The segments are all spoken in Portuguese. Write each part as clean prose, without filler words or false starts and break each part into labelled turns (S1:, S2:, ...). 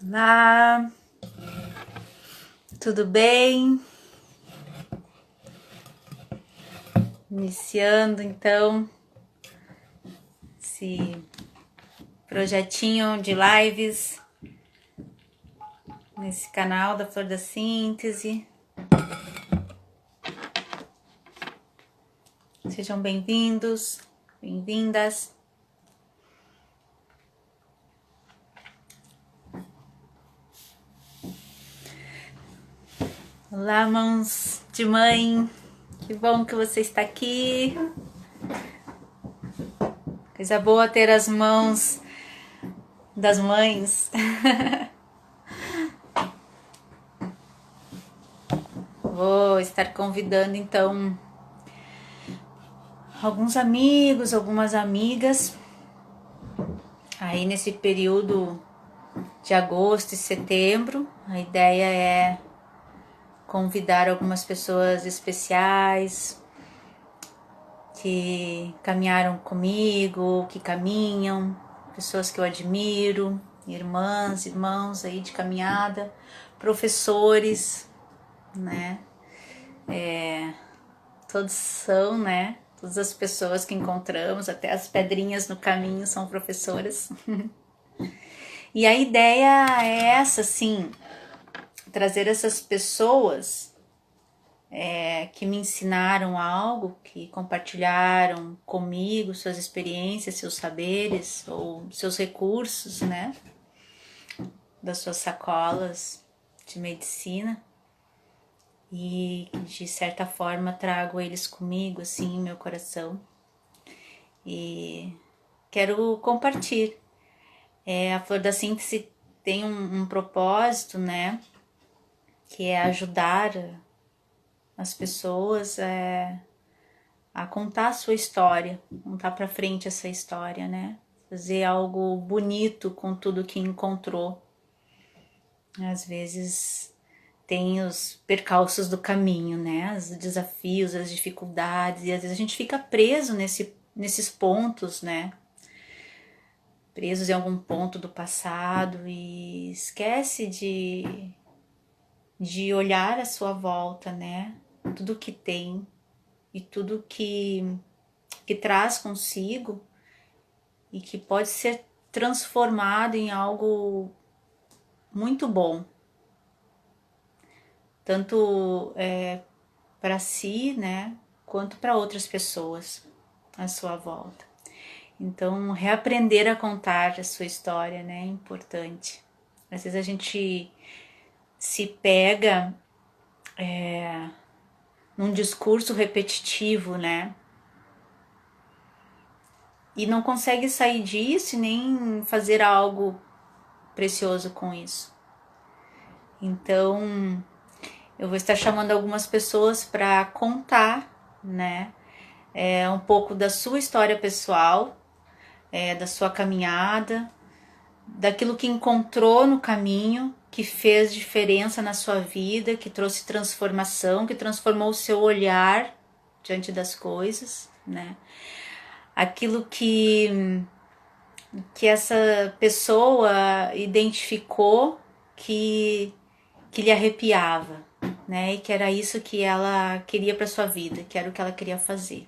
S1: Olá, tudo bem? Iniciando então esse projetinho de lives nesse canal da Flor da Síntese. Sejam bem-vindos, bem-vindas. Olá, mãos de mãe, que bom que você está aqui. Coisa boa ter as mãos das mães. Vou estar convidando então alguns amigos, algumas amigas aí nesse período de agosto e setembro. A ideia é convidar algumas pessoas especiais que caminharam comigo, que caminham, pessoas que eu admiro, irmãs, irmãos aí de caminhada, professores, né? Todos são, né? Todas as pessoas que encontramos, até as pedrinhas no caminho são professoras. E a ideia é essa, assim, trazer essas pessoas que me ensinaram algo, que compartilharam comigo suas experiências, seus saberes ou seus recursos, né? Das suas sacolas de medicina. E de certa forma trago eles comigo, assim, em meu coração. E quero compartilhar. A Flor da Síntese tem um propósito, né? Que é ajudar as pessoas a contar a sua história, contar pra frente essa história, né? Fazer algo bonito com tudo que encontrou. Às vezes tem os percalços do caminho, né? Os desafios, as dificuldades, e às vezes a gente fica preso nesses pontos, né? Presos em algum ponto do passado e esquece de olhar à sua volta, né? Tudo que tem e tudo que traz consigo e que pode ser transformado em algo muito bom, tanto para si, né, quanto para outras pessoas à sua volta. Então, reaprender a contar a sua história, né, é importante. Às vezes a gente se pega num discurso repetitivo, né, e não consegue sair disso e nem fazer algo precioso com isso. Então, eu vou estar chamando algumas pessoas para contar, né, um pouco da sua história pessoal, da sua caminhada, daquilo que encontrou no caminho, que fez diferença na sua vida, que trouxe transformação, que transformou o seu olhar diante das coisas, né? Aquilo que essa pessoa identificou que lhe arrepiava, né? E que era isso que ela queria para sua vida, que era o que ela queria fazer.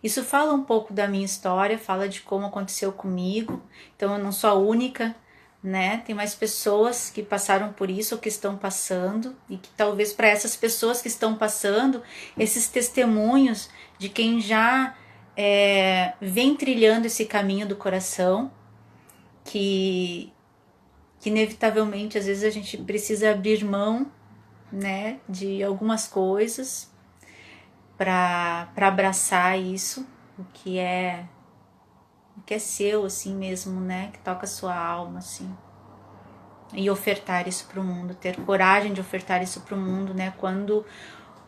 S1: Isso fala um pouco da minha história, fala de como aconteceu comigo. Então eu não sou a única, né? Tem mais pessoas que passaram por isso ou que estão passando, e que talvez para essas pessoas que estão passando, esses testemunhos de quem já vem trilhando esse caminho do coração, que inevitavelmente às vezes a gente precisa abrir mão, né, de algumas coisas para abraçar isso, o que é seu, assim mesmo, né, que toca a sua alma, assim, e ofertar isso para o mundo, ter coragem de ofertar isso para o mundo, né, quando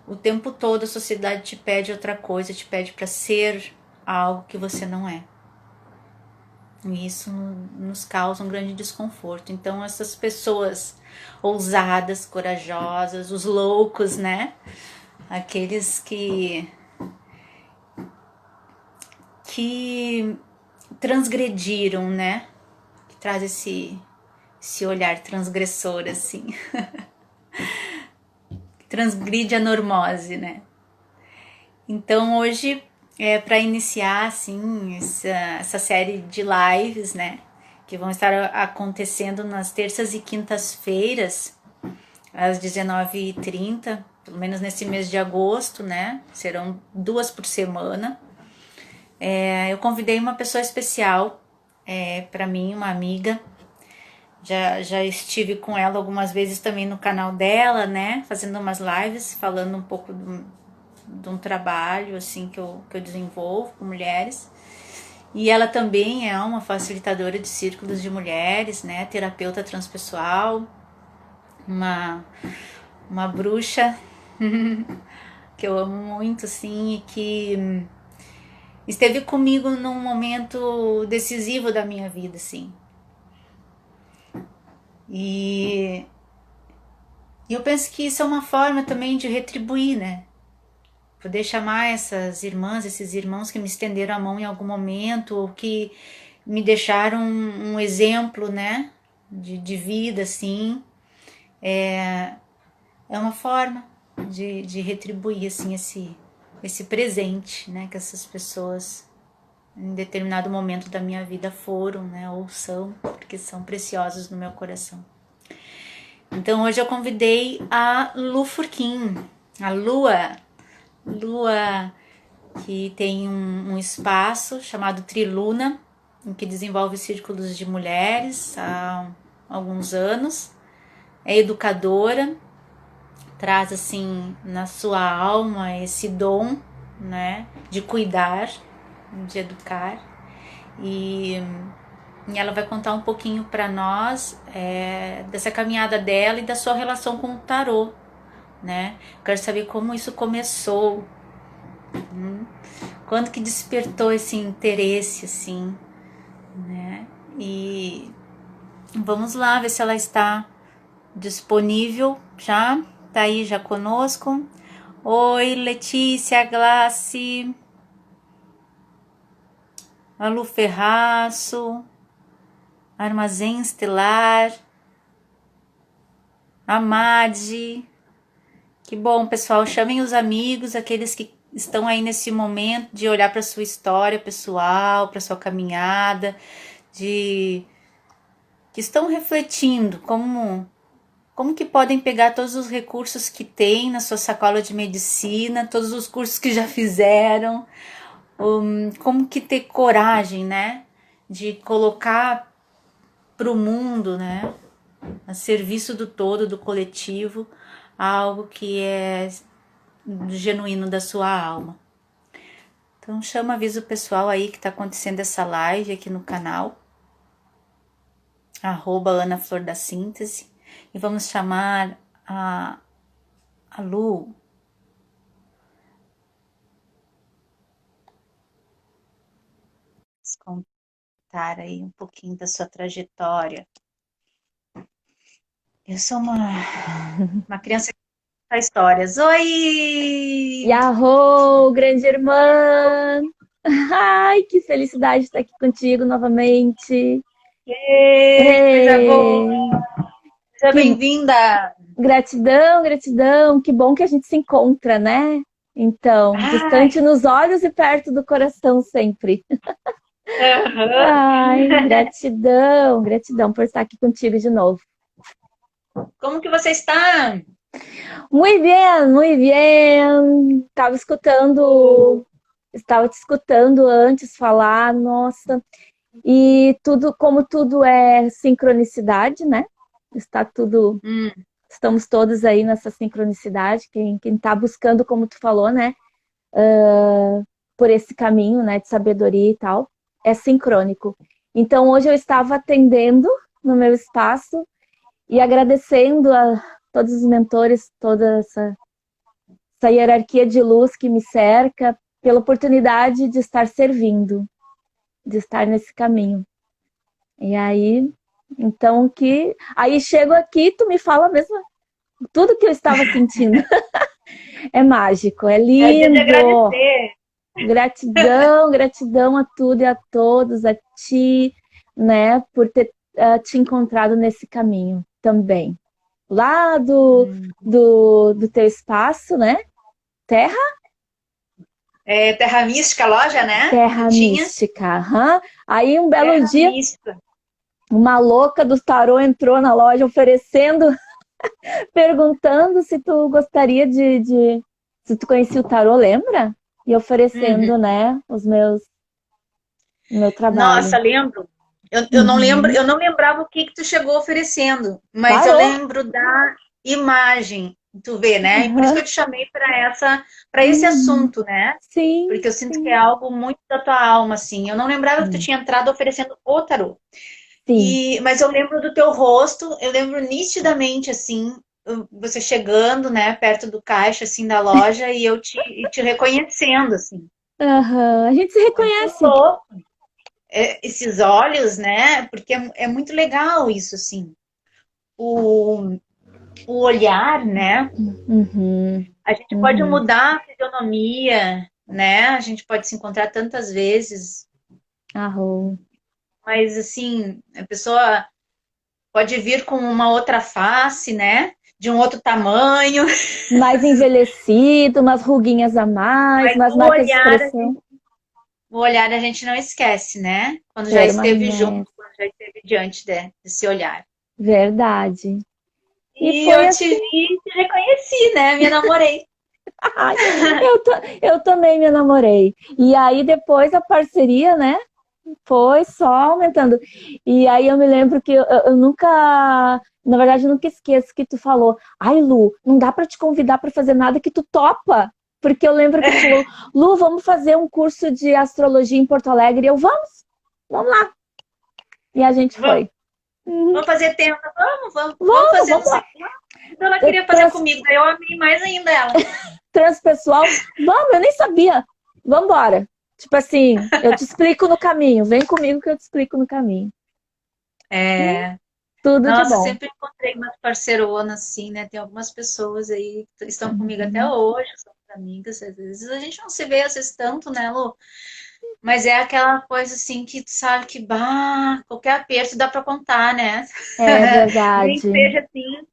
S1: o tempo todo a sociedade te pede outra coisa, te pede para ser algo que você não é. E isso nos causa um grande desconforto. Então essas pessoas ousadas, corajosas, os loucos, né, aqueles que transgrediram, né? Que traz esse esse olhar transgressor, assim. Transgride a normose, né? Então hoje, para iniciar, assim, essa série de lives, né? Que vão estar acontecendo nas terças e quintas-feiras, às 19h30, pelo menos nesse mês de agosto, né? Serão 2 por semana. Eu convidei uma pessoa especial para mim, uma amiga. Já estive com ela algumas vezes também no canal dela, né? Fazendo umas lives, falando um pouco de um trabalho assim que eu desenvolvo com mulheres. E ela também é uma facilitadora de círculos de mulheres, né? Terapeuta transpessoal, uma bruxa que eu amo muito, assim, e que esteve comigo num momento decisivo da minha vida, assim. E eu penso que isso é uma forma também de retribuir, né? Poder chamar essas irmãs, esses irmãos que me estenderam a mão em algum momento, ou que me deixaram um exemplo, né? De vida, assim. É uma forma de retribuir, assim, esse presente, né? Que essas pessoas em determinado momento da minha vida foram, né? Ou são, porque são preciosos no meu coração. Então hoje eu convidei a Lu Furquim, a Lua, que tem um espaço chamado Triluna, em que desenvolve círculos de mulheres há alguns anos. É educadora, traz assim na sua alma esse dom, né, de cuidar, de educar. E ela vai contar um pouquinho para nós dessa caminhada dela e da sua relação com o tarô, né? Quero saber como isso começou, quando que despertou esse interesse, assim, né? E vamos lá ver se ela está disponível já. Tá aí já conosco. Oi, Letícia, Glace, a Lu Ferraço, Armazém Estelar, a Madi. Que bom, pessoal. Chamem os amigos, aqueles que estão aí nesse momento de olhar para sua história pessoal, para sua caminhada, que estão refletindo como que podem pegar todos os recursos que tem na sua sacola de medicina, todos os cursos que já fizeram, como que ter coragem, né, de colocar para o mundo, né, a serviço do todo, do coletivo, algo que é genuíno da sua alma. Então avisa o pessoal aí que tá acontecendo essa live aqui no canal, @AnaFlorDaSíntese, e vamos chamar a Lu. Vamos contar aí um pouquinho da sua trajetória. Eu sou uma criança que conta histórias. Oi!
S2: Yahoo, grande irmã! Ai, que felicidade estar aqui contigo novamente.
S1: Ei, coisa boa!
S2: Ei,
S1: Seja
S2: que
S1: bem-vinda!
S2: gratidão, gratidão. Que bom que a gente se encontra, né? Então,
S1: Ai,
S2: distante nos olhos e perto do coração sempre. Ai,
S1: uhum.
S2: gratidão, gratidão por estar aqui contigo de novo.
S1: Como que você está?
S2: Muito bem, muito bem. Estava te escutando antes falar, nossa. E tudo, como tudo é sincronicidade, né? Está tudo,
S1: Hum,
S2: estamos todos aí nessa sincronicidade. Quem está buscando, como tu falou, né? Por esse caminho, né? De sabedoria e tal, é sincrônico. Então, hoje eu estava atendendo no meu espaço e agradecendo a todos os mentores, toda essa hierarquia de luz que me cerca, pela oportunidade de estar servindo, de estar nesse caminho. E aí, então aí chego aqui, tu me fala mesmo tudo que eu estava sentindo. É mágico, é
S1: é dia de
S2: lindo.
S1: agradecer.
S2: Gratidão, gratidão a tudo e a todos, a ti, né, por ter te encontrado nesse caminho também. Lá do teu espaço, né? Terra?
S1: Terra Mística, loja, né?
S2: Terra Mística. Uhum. Aí um belo
S1: Terra
S2: dia,
S1: Mística.
S2: uma louca do tarô entrou na loja oferecendo, perguntando se tu gostaria se tu conhecia o tarô, lembra? E oferecendo, né, o meu
S1: Nossa,
S2: trabalho.
S1: lembro. Eu não lembro,
S2: Uhum.
S1: eu não lembrava o que tu chegou oferecendo, mas eu
S2: Tarô.
S1: lembro da imagem, tu vê, né? E por isso que eu
S2: Uhum.
S1: te chamei para esse
S2: Uhum.
S1: assunto, né?
S2: Sim,
S1: Porque eu sinto que é
S2: sim.
S1: algo muito da tua alma, assim. Eu não lembrava que tu tinha entrado oferecendo o tarô.
S2: Sim.
S1: Mas eu lembro do teu rosto, eu lembro nitidamente, assim, você chegando, né, perto do caixa, assim, da loja, e eu te reconhecendo, assim.
S2: Uhum. A gente se
S1: Muito
S2: reconhece.
S1: louco. Esses olhos, né? Porque é muito legal isso, assim. O, o olhar, né?
S2: Uhum.
S1: A gente pode
S2: Uhum.
S1: mudar a fisionomia, né? A gente pode se encontrar tantas vezes,
S2: Arro.
S1: mas assim, a pessoa pode vir com uma outra face, né? De um outro tamanho,
S2: Mais envelhecido, umas ruguinhas a mais,
S1: mas
S2: umas marcas de expressão
S1: o olhar a gente não esquece, né? Quando já esteve junto,
S2: permanece.
S1: quando já esteve diante desse olhar.
S2: Verdade. E
S1: E
S2: foi
S1: eu te
S2: assim.
S1: vi e te reconheci, né? Me namorei.
S2: Ai, eu também me namorei. E aí depois a parceria, né? Foi só aumentando. E aí eu me lembro que eu nunca, na verdade, eu nunca esqueço que tu falou, ai, Lu, não dá para te convidar para fazer nada que tu topa. Porque eu lembro que tu falou, Lu, vamos fazer um curso de astrologia em Porto Alegre. E eu, vamos lá. E a gente
S1: Vamos,
S2: foi. Uhum.
S1: vamos fazer tenda. Vamos
S2: Vamos,
S1: fazer não
S2: vamos
S1: sei
S2: lá.
S1: o que. Então ela queria fazer
S2: Trans,
S1: comigo, daí eu amei mais ainda ela.
S2: transpessoal, vamos, eu nem sabia. Vamos embora. Tipo assim, eu te explico no caminho. Vem comigo que eu te explico no caminho.
S1: É,
S2: Tudo de
S1: nossa,
S2: bom.
S1: sempre encontrei umas parceironas assim, né? Tem algumas pessoas aí que estão comigo até
S2: Uhum.
S1: hoje, são amigas. Às vezes a gente não se vê, às vezes, tanto, né, Lu? Mas é aquela coisa assim que tu sabe que, bah, qualquer aperto dá pra contar, né?
S2: É
S1: Nem que
S2: verdade.
S1: seja assim,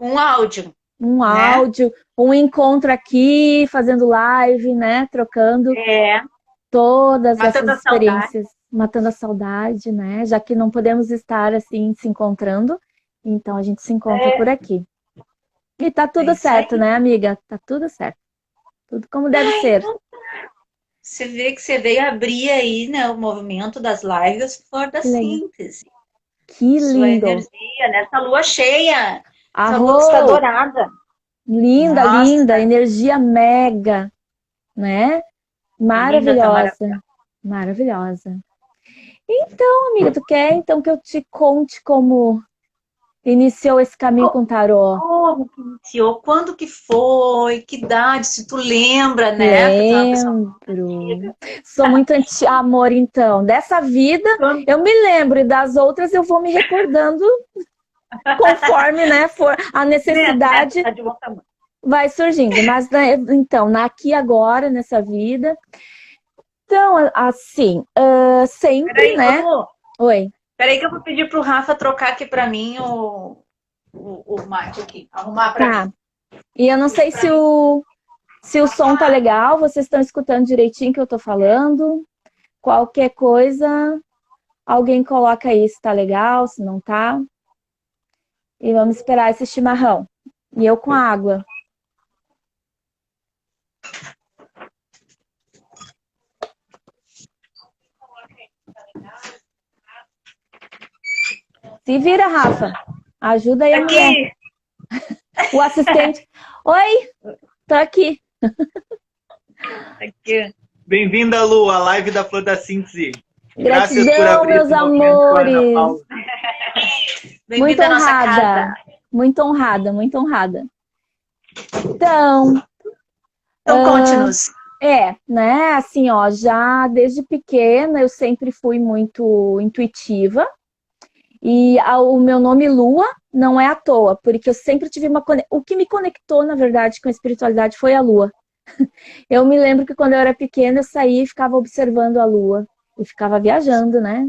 S1: um áudio,
S2: Um
S1: né?
S2: áudio, um encontro aqui, fazendo live, né? Trocando
S1: É,
S2: todas essas
S1: matando a saudade.
S2: experiências, matando a saudade, né? Já que não podemos estar assim se encontrando, então a gente se encontra por
S1: É,
S2: aqui. E tá
S1: é
S2: tudo
S1: isso
S2: certo,
S1: aí.
S2: né, amiga? Tá tudo certo. Tudo como deve ser.
S1: Então, você vê que você veio abrir aí, né, o movimento das lives Flor da
S2: Que legal.
S1: Síntese.
S2: Que
S1: Sua
S2: lindo.
S1: energia nessa lua cheia. Essa lua que está
S2: Arro!
S1: dourada.
S2: Linda, linda,
S1: Nossa,
S2: energia mega, né?
S1: linda, tá
S2: Maravilhosa.
S1: maravilhosa.
S2: Maravilhosa. Então, amiga, tu quer então que eu te conte como iniciou esse caminho com o tarô?
S1: Como que iniciou? Quando que foi? Que idade? Se tu lembra, né? Porque tu é uma pessoa
S2: Lembro.
S1: antiga.
S2: Sou muito anti-amor, então. Dessa vida
S1: Quando...
S2: eu me lembro e das outras eu vou me recordando conforme, né, for a
S1: Nessa
S2: necessidade
S1: tá de bom tamanho.
S2: vai surgindo. Mas, né, então, aqui agora, nessa vida. Então, assim, sempre,
S1: Peraí, ô
S2: né?
S1: Lu,
S2: Oi.
S1: peraí que eu vou pedir pro Rafa trocar aqui pra mim o mic aqui. Arrumar pra mim.
S2: Tá. E eu não
S1: Isso
S2: sei
S1: pra mim.
S2: se o som tá legal, vocês estão escutando direitinho o que eu tô falando. Qualquer coisa, alguém coloca aí se tá legal, se não tá. E vamos esperar esse chimarrão. E eu com água. Se vira, Rafa. Ajuda aí a mulher.
S1: Aqui,
S2: O assistente. Oi, tô aqui.
S1: aqui.
S3: Bem-vinda, Lu, à live da Flor da Síntese. Graças por
S2: Gratidão,
S3: abrir
S2: meus
S3: esse movimento com a Ana
S2: amores.
S3: Paula.
S2: Muito
S1: Bem-vinda à nossa casa.
S2: honrada. Muito honrada, muito honrada. Então,
S1: Então, conte-nos.
S2: né, assim, ó, já desde pequena eu sempre fui muito intuitiva e o meu nome Lua não é à toa, porque eu sempre tive o que me conectou, na verdade, com a espiritualidade foi a Lua. Eu me lembro que quando eu era pequena eu saía e ficava observando a Lua e ficava viajando, né?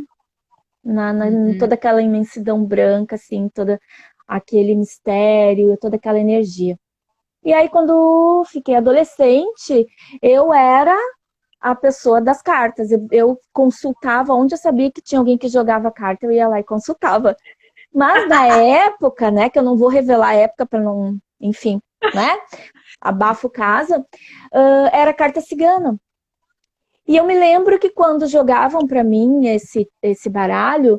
S2: em toda aquela imensidão branca, assim, todo aquele mistério, toda aquela energia. E aí, quando fiquei adolescente, eu era a pessoa das cartas. Eu consultava, onde eu sabia que tinha alguém que jogava carta, eu ia lá e consultava. Mas na época, né, que eu não vou revelar a época para não, enfim, né, abafo casa, era carta cigana. E eu me lembro que quando jogavam para mim esse baralho,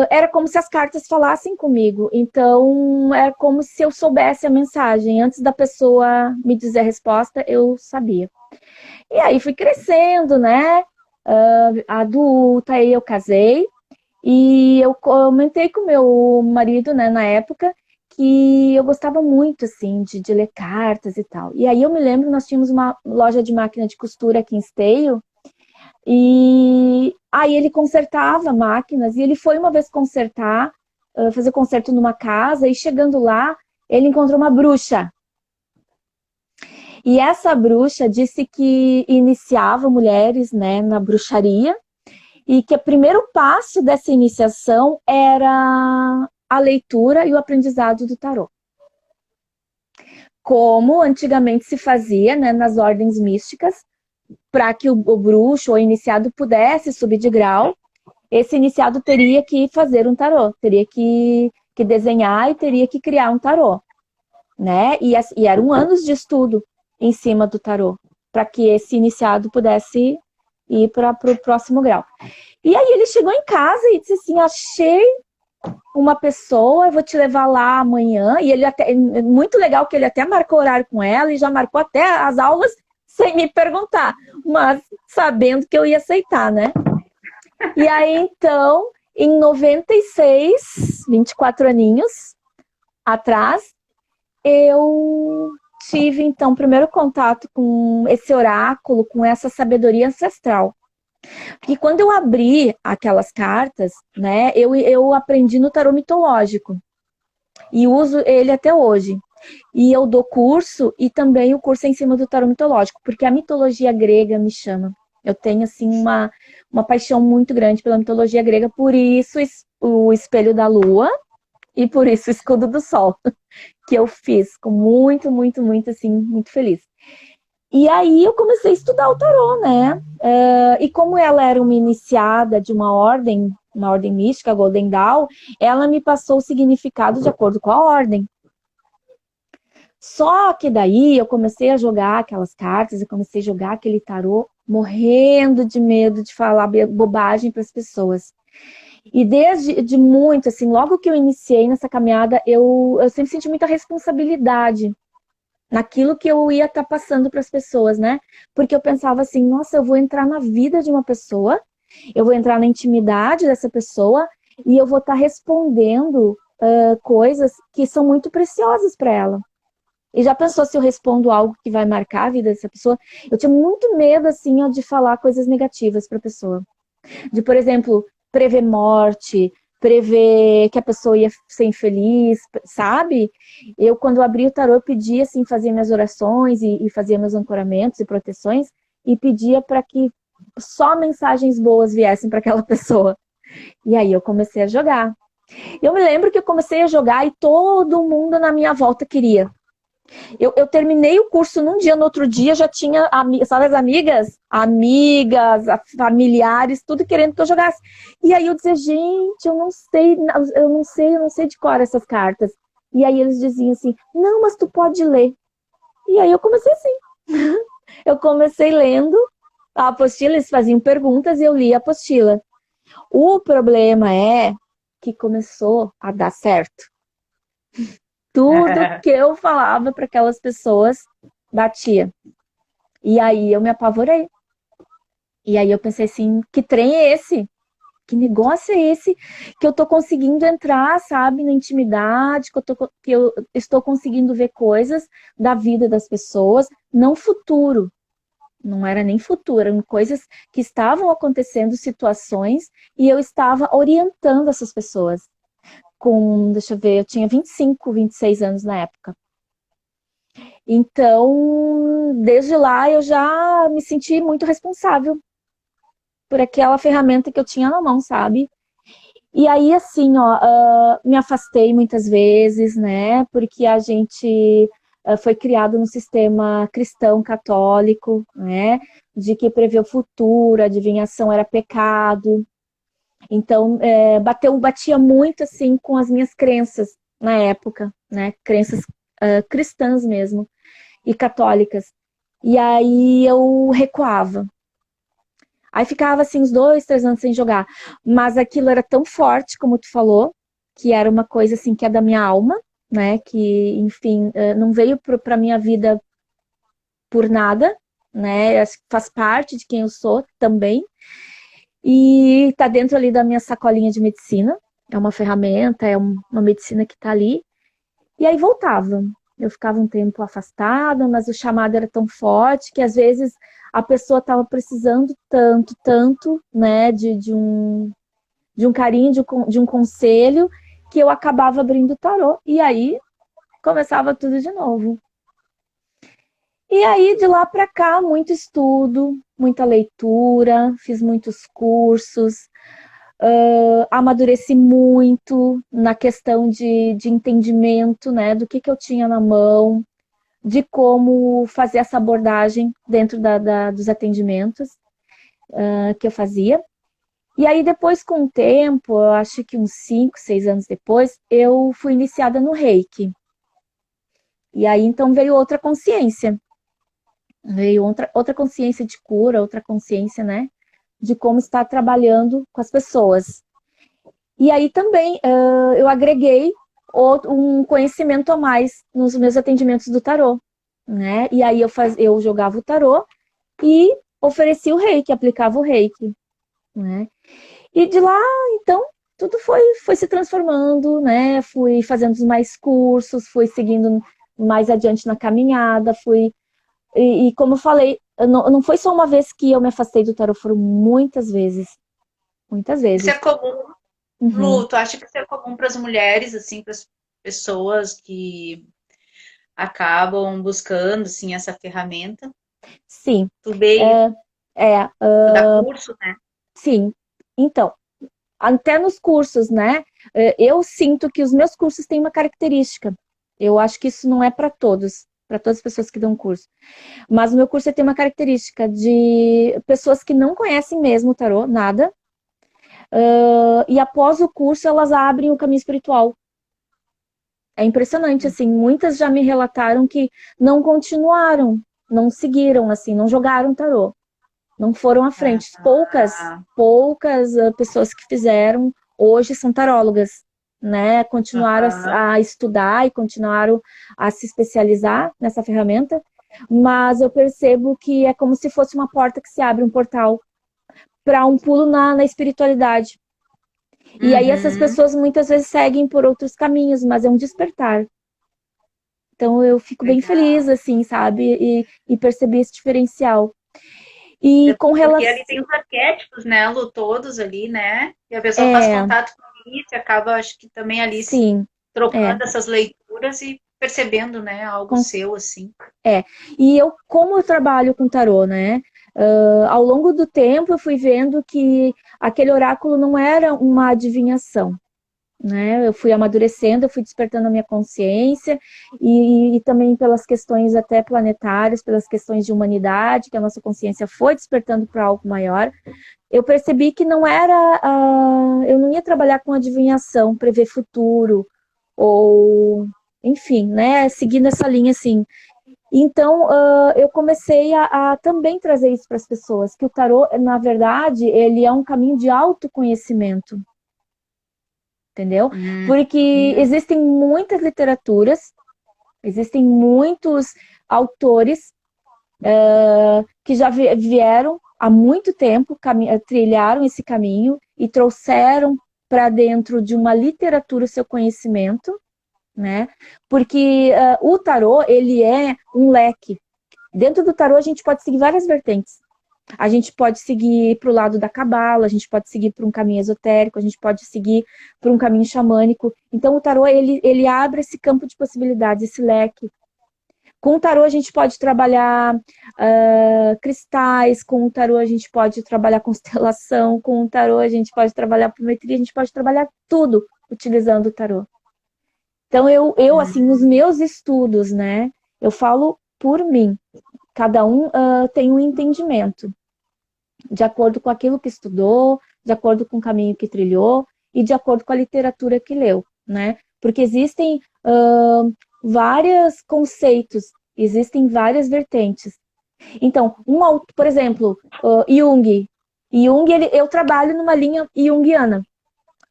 S2: era como se as cartas falassem comigo. Então, era como se eu soubesse a mensagem. Antes da pessoa me dizer a resposta, eu sabia. E aí fui crescendo, né? Adulta, aí eu casei. E eu comentei com meu marido, né, na época, que eu gostava muito, assim, de ler cartas e tal. E aí eu me lembro, nós tínhamos uma loja de máquina de costura aqui em Esteio, e aí ele consertava máquinas, e ele foi uma vez consertar, fazer conserto numa casa, e chegando lá, ele encontrou uma bruxa. E essa bruxa disse que iniciava mulheres, né, na bruxaria, e que o primeiro passo dessa iniciação era a leitura e o aprendizado do tarô. Como antigamente se fazia, né, nas ordens místicas, para que o bruxo ou iniciado pudesse subir de grau, esse iniciado teria que fazer um tarô, teria que desenhar e teria que criar um tarô, né? E eram anos de estudo em cima do tarô, para que esse iniciado pudesse ir para o próximo grau. E aí ele chegou em casa e disse assim, achei uma pessoa, eu vou te levar lá amanhã. E ele até, muito legal que ele até marcou horário com ela e já marcou até as aulas sem me perguntar, mas sabendo que eu ia aceitar, né? E aí então, em 96, 24 aninhos atrás, eu tive então o primeiro contato com esse oráculo, com essa sabedoria ancestral. Porque quando eu abri aquelas cartas, né, eu aprendi no tarô mitológico e uso ele até hoje. E eu dou curso e também o curso é em cima do tarô mitológico, porque a mitologia grega me chama. Eu tenho, assim, uma paixão muito grande pela mitologia grega, por isso o espelho da lua e por isso o escudo do sol, que eu fiz com muito, muito, muito, assim, muito feliz. E aí eu comecei a estudar o tarô, né? E como ela era uma iniciada de uma ordem mística, Golden Dawn, ela me passou o significado de acordo com a ordem. Só que daí eu comecei a jogar aquelas cartas, eu comecei a jogar aquele tarô, morrendo de medo de falar bobagem para as pessoas. E desde muito, assim, logo que eu iniciei nessa caminhada, eu sempre senti muita responsabilidade naquilo que eu ia estar passando para as pessoas, né? Porque eu pensava assim, nossa, eu vou entrar na vida de uma pessoa, eu vou entrar na intimidade dessa pessoa e eu vou estar respondendo coisas que são muito preciosas para ela. E já pensou se eu respondo algo que vai marcar a vida dessa pessoa? Eu tinha muito medo, assim, ó, de falar coisas negativas para a pessoa. De, por exemplo, prever morte, prever que a pessoa ia ser infeliz, sabe? Eu, quando abri o tarô, eu pedia, assim, fazia minhas orações e fazia meus ancoramentos e proteções e pedia para que só mensagens boas viessem para aquela pessoa. E aí eu comecei a jogar. Eu me lembro que eu comecei a jogar e todo mundo na minha volta queria. Eu terminei o curso num dia, no outro dia já tinha, sabe, as amigas, familiares, tudo querendo que eu jogasse. E aí eu dizia, gente, eu não sei de cor essas cartas. E aí eles diziam assim, não, mas tu pode ler. E aí eu comecei assim. Eu comecei lendo a apostila, eles faziam perguntas e eu li a apostila. O problema é que começou a dar certo. Tudo que eu falava para aquelas pessoas batia. E aí eu me apavorei. E aí eu pensei assim, que trem é esse? Que negócio é esse que eu tô conseguindo entrar, sabe, na intimidade, que eu estou conseguindo ver coisas da vida das pessoas, não futuro. Não era nem futuro, eram coisas que estavam acontecendo, situações, e eu estava orientando essas pessoas. Deixa eu ver, eu tinha 25, 26 anos na época. Então, desde lá eu já me senti muito responsável por aquela ferramenta que eu tinha na mão, sabe? E aí, assim, ó, me afastei muitas vezes, né? Porque a gente foi criado num sistema cristão católico, né? De que prever o futuro, adivinhação era pecado. Então, batia muito, assim, com as minhas crenças na época, né? Crenças cristãs mesmo, e católicas. E aí eu recuava. Aí ficava assim uns 2, 3 anos sem jogar. Mas aquilo era tão forte, como tu falou, que era uma coisa assim que é da minha alma, né? Que, enfim, não veio pra minha vida por nada, né? Faz parte de quem eu sou também. E tá dentro ali da minha sacolinha de medicina. É uma ferramenta, é uma medicina que tá ali. E aí voltava. Eu ficava um tempo afastada, mas o chamado era tão forte que às vezes a pessoa estava precisando tanto, tanto, né, de um carinho, de um conselho, que eu acabava abrindo o tarô. E aí começava tudo de novo. E aí, de lá para cá, muito estudo, muita leitura, fiz muitos cursos, amadureci muito na questão de entendimento, né, do que eu tinha na mão, de como fazer essa abordagem dentro dos atendimentos que eu fazia. E aí, depois, com o tempo, eu acho que uns 5, 6 anos depois, eu fui iniciada no Reiki. E aí, então, veio outra consciência. Veio outra consciência de cura, outra consciência, né? De como estar trabalhando com as pessoas. E aí também eu agreguei um conhecimento a mais nos meus atendimentos do tarô, né? E aí eu jogava o tarô e oferecia o reiki, aplicava o reiki, né? E de lá, então, tudo foi se transformando, né? Fui fazendo mais cursos, fui seguindo mais adiante na caminhada, e como eu falei, não foi só uma vez que eu me afastei do tarô, foram muitas vezes. Muitas
S1: Isso
S2: vezes.
S1: é comum,
S2: Uhum.
S1: Lu, tu acha que isso é comum para as mulheres, assim, para as pessoas que acabam buscando, assim, essa ferramenta?
S2: Sim.
S1: Tu veio,
S2: É,
S1: tu dá curso, né?
S2: sim. Então, até nos cursos, né? Eu sinto que os meus cursos têm uma característica. Eu acho que isso não é para todas as pessoas que dão curso. Mas o meu curso tem uma característica de pessoas que não conhecem mesmo o tarô, nada. E após o curso, elas abrem o caminho espiritual. É impressionante, assim. Muitas já me relataram que não continuaram, não seguiram, assim, não jogaram tarô. Não foram à frente. Poucas pessoas que fizeram hoje são tarólogas, né? Continuaram a estudar e continuaram a se especializar nessa ferramenta, mas eu percebo que é como se fosse uma porta que se abre, um portal para um pulo na espiritualidade. E aí essas pessoas muitas vezes seguem por outros caminhos, mas é um despertar. Então eu fico bem feliz, assim, sabe? E percebi esse diferencial. E com
S1: Porque
S2: relação.
S1: ali tem os arquétipos, né, Lu, todos ali, né? E a pessoa faz
S2: É,
S1: contato com isso e acaba, acho que também ali
S2: sim, é.
S1: trocando essas leituras e percebendo, né, algo seu, assim.
S2: E como eu trabalho com tarô, né? Ao longo do tempo eu fui vendo que aquele oráculo não era uma adivinhação, né? Eu fui amadurecendo, eu fui despertando a minha consciência e também pelas questões até planetárias, pelas questões de humanidade, que a nossa consciência foi despertando para algo maior. Eu percebi que não era, eu não ia trabalhar com adivinhação, prever futuro ou, enfim, né? Seguindo essa linha assim. Então, eu comecei a também trazer isso para as pessoas, que o tarô, na verdade, ele é um caminho de autoconhecimento, entendeu? Porque existem muitas literaturas, existem muitos autores que já vieram há muito tempo, trilharam esse caminho e trouxeram para dentro de uma literatura o seu conhecimento, né? Porque o tarô, ele é um leque. Dentro do tarô, a gente pode seguir várias vertentes. A gente pode seguir para o lado da cabala, a gente pode seguir para um caminho esotérico, a gente pode seguir para um caminho xamânico. Então, o tarô, ele abre esse campo de possibilidades, esse leque. Com o tarô a gente pode trabalhar cristais, com o tarô a gente pode trabalhar constelação, com o tarô a gente pode trabalhar apometria, a gente pode trabalhar tudo utilizando o tarô. Então, assim, nos meus estudos, né, eu falo por mim. Cada um tem um entendimento, de acordo com aquilo que estudou, de acordo com o caminho que trilhou e de acordo com a literatura que leu, né? Porque existem vários conceitos, existem várias vertentes. Então, por exemplo, Jung. Jung, eu trabalho numa linha junguiana,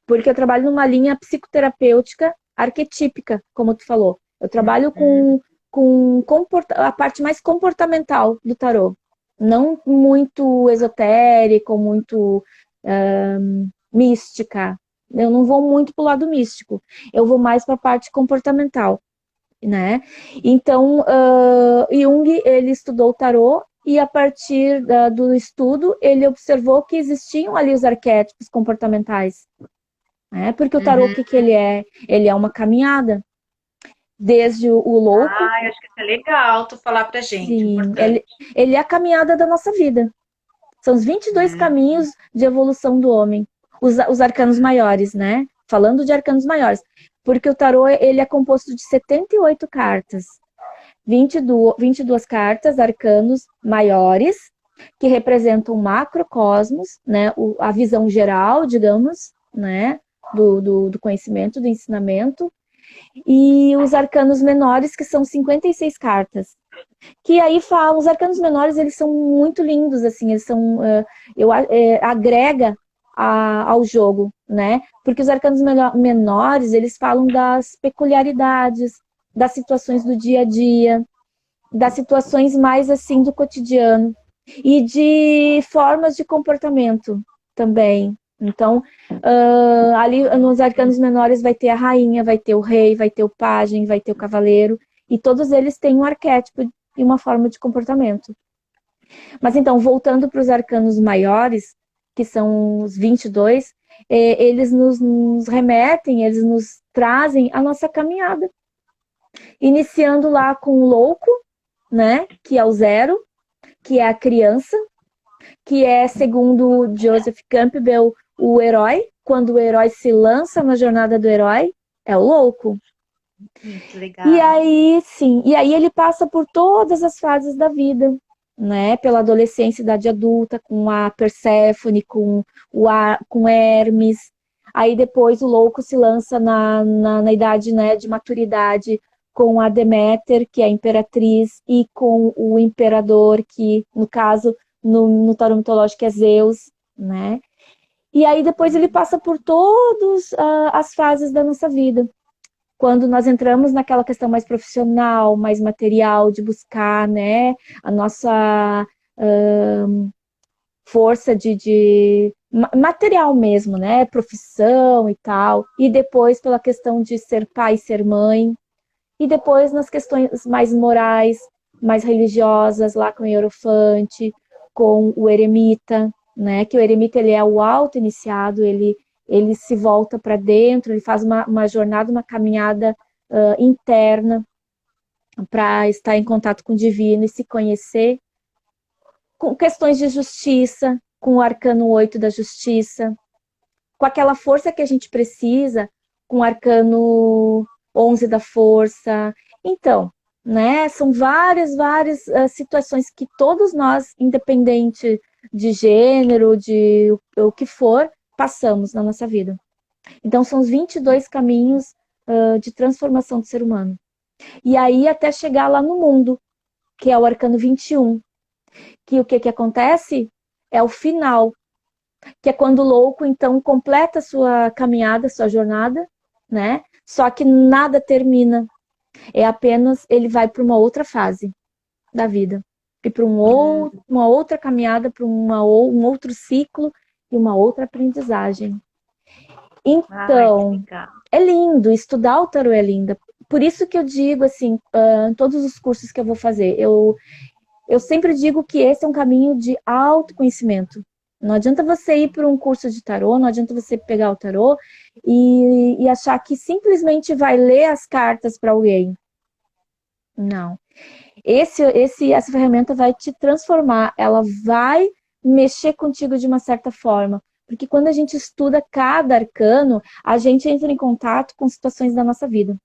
S2: porque eu trabalho numa linha psicoterapêutica arquetípica, como tu falou. Eu trabalho com a parte mais comportamental do tarô. Não muito esotérico, muito mística. Eu não vou muito para o lado místico. Eu vou mais para a parte comportamental, né? Então, Jung, ele estudou o tarô e a partir do estudo, ele observou que existiam ali os arquétipos comportamentais. Né? Porque o tarô, o que ele é? Ele é uma caminhada. Desde o louco.
S1: Ah, acho que isso é legal tu falar pra gente.
S2: Sim, ele é a caminhada da nossa vida. São os 22 caminhos de evolução do homem. Os arcanos maiores, né? Falando de arcanos maiores. Porque o tarô, ele é composto de 78 cartas. 22 cartas, arcanos maiores, que representam o macrocosmos, né? A visão geral, digamos, né? Do conhecimento, do ensinamento. E os arcanos menores, que são 56 cartas. Que aí falam, os arcanos menores, eles são muito lindos, assim, eles são, agrega ao jogo, né? Porque os arcanos menores, eles falam das peculiaridades, das situações do dia a dia, das situações mais, assim, do cotidiano. E de formas de comportamento também. Então, ali nos arcanos menores vai ter a rainha, vai ter o rei, vai ter o pajem, vai ter o cavaleiro, e todos eles têm um arquétipo e uma forma de comportamento. Mas então, voltando para os arcanos maiores, que são os 22, eles nos remetem, eles nos trazem a nossa caminhada. Iniciando lá com o louco, né, que é o 0, que é a criança, que é, segundo Joseph Campbell, o herói. Quando o herói se lança na jornada do herói, é o louco.
S1: Muito legal.
S2: E aí, sim, e aí ele passa por todas as fases da vida, né? Pela adolescência, idade adulta, com a Perséfone, com Hermes. Aí depois o louco se lança na idade, né, de maturidade, com a Deméter, que é a imperatriz, e com o imperador, que, no caso, no tarô mitológico é Zeus, né? E aí depois ele passa por todas as fases da nossa vida. Quando nós entramos naquela questão mais profissional, mais material, de buscar, né, a nossa força de material mesmo, né, profissão e tal. E depois pela questão de ser pai e ser mãe. E depois nas questões mais morais, mais religiosas, lá com o Hierofante, com o eremita, né? Que o eremita, ele é o auto-iniciado, ele se volta para dentro, ele faz uma jornada, uma caminhada interna para estar em contato com o divino e se conhecer, com questões de justiça, com o arcano 8 da justiça, com aquela força que a gente precisa, com o arcano 11 da força. Então, né, são várias situações que todos nós, independente de gênero, de o que for, passamos na nossa vida. Então, são os 22 caminhos de transformação do ser humano. E aí, até chegar lá no mundo, que é o arcano 21, que o que acontece é o final, que é quando o louco, então, completa a sua caminhada, sua jornada, né? Só que nada termina. É apenas, ele vai para uma outra fase da vida. E para uma outra caminhada, para um outro ciclo e uma outra aprendizagem. Então, é lindo, estudar o tarô é lindo. Por isso que eu digo, assim, em todos os cursos que eu vou fazer, eu sempre digo que esse é um caminho de autoconhecimento. Não adianta você ir para um curso de tarô, não adianta você pegar o tarô e achar que simplesmente vai ler as cartas para alguém. Não. Essa ferramenta vai te transformar, ela vai mexer contigo de uma certa forma. Porque quando a gente estuda cada arcano, a gente entra em contato com situações da nossa vida.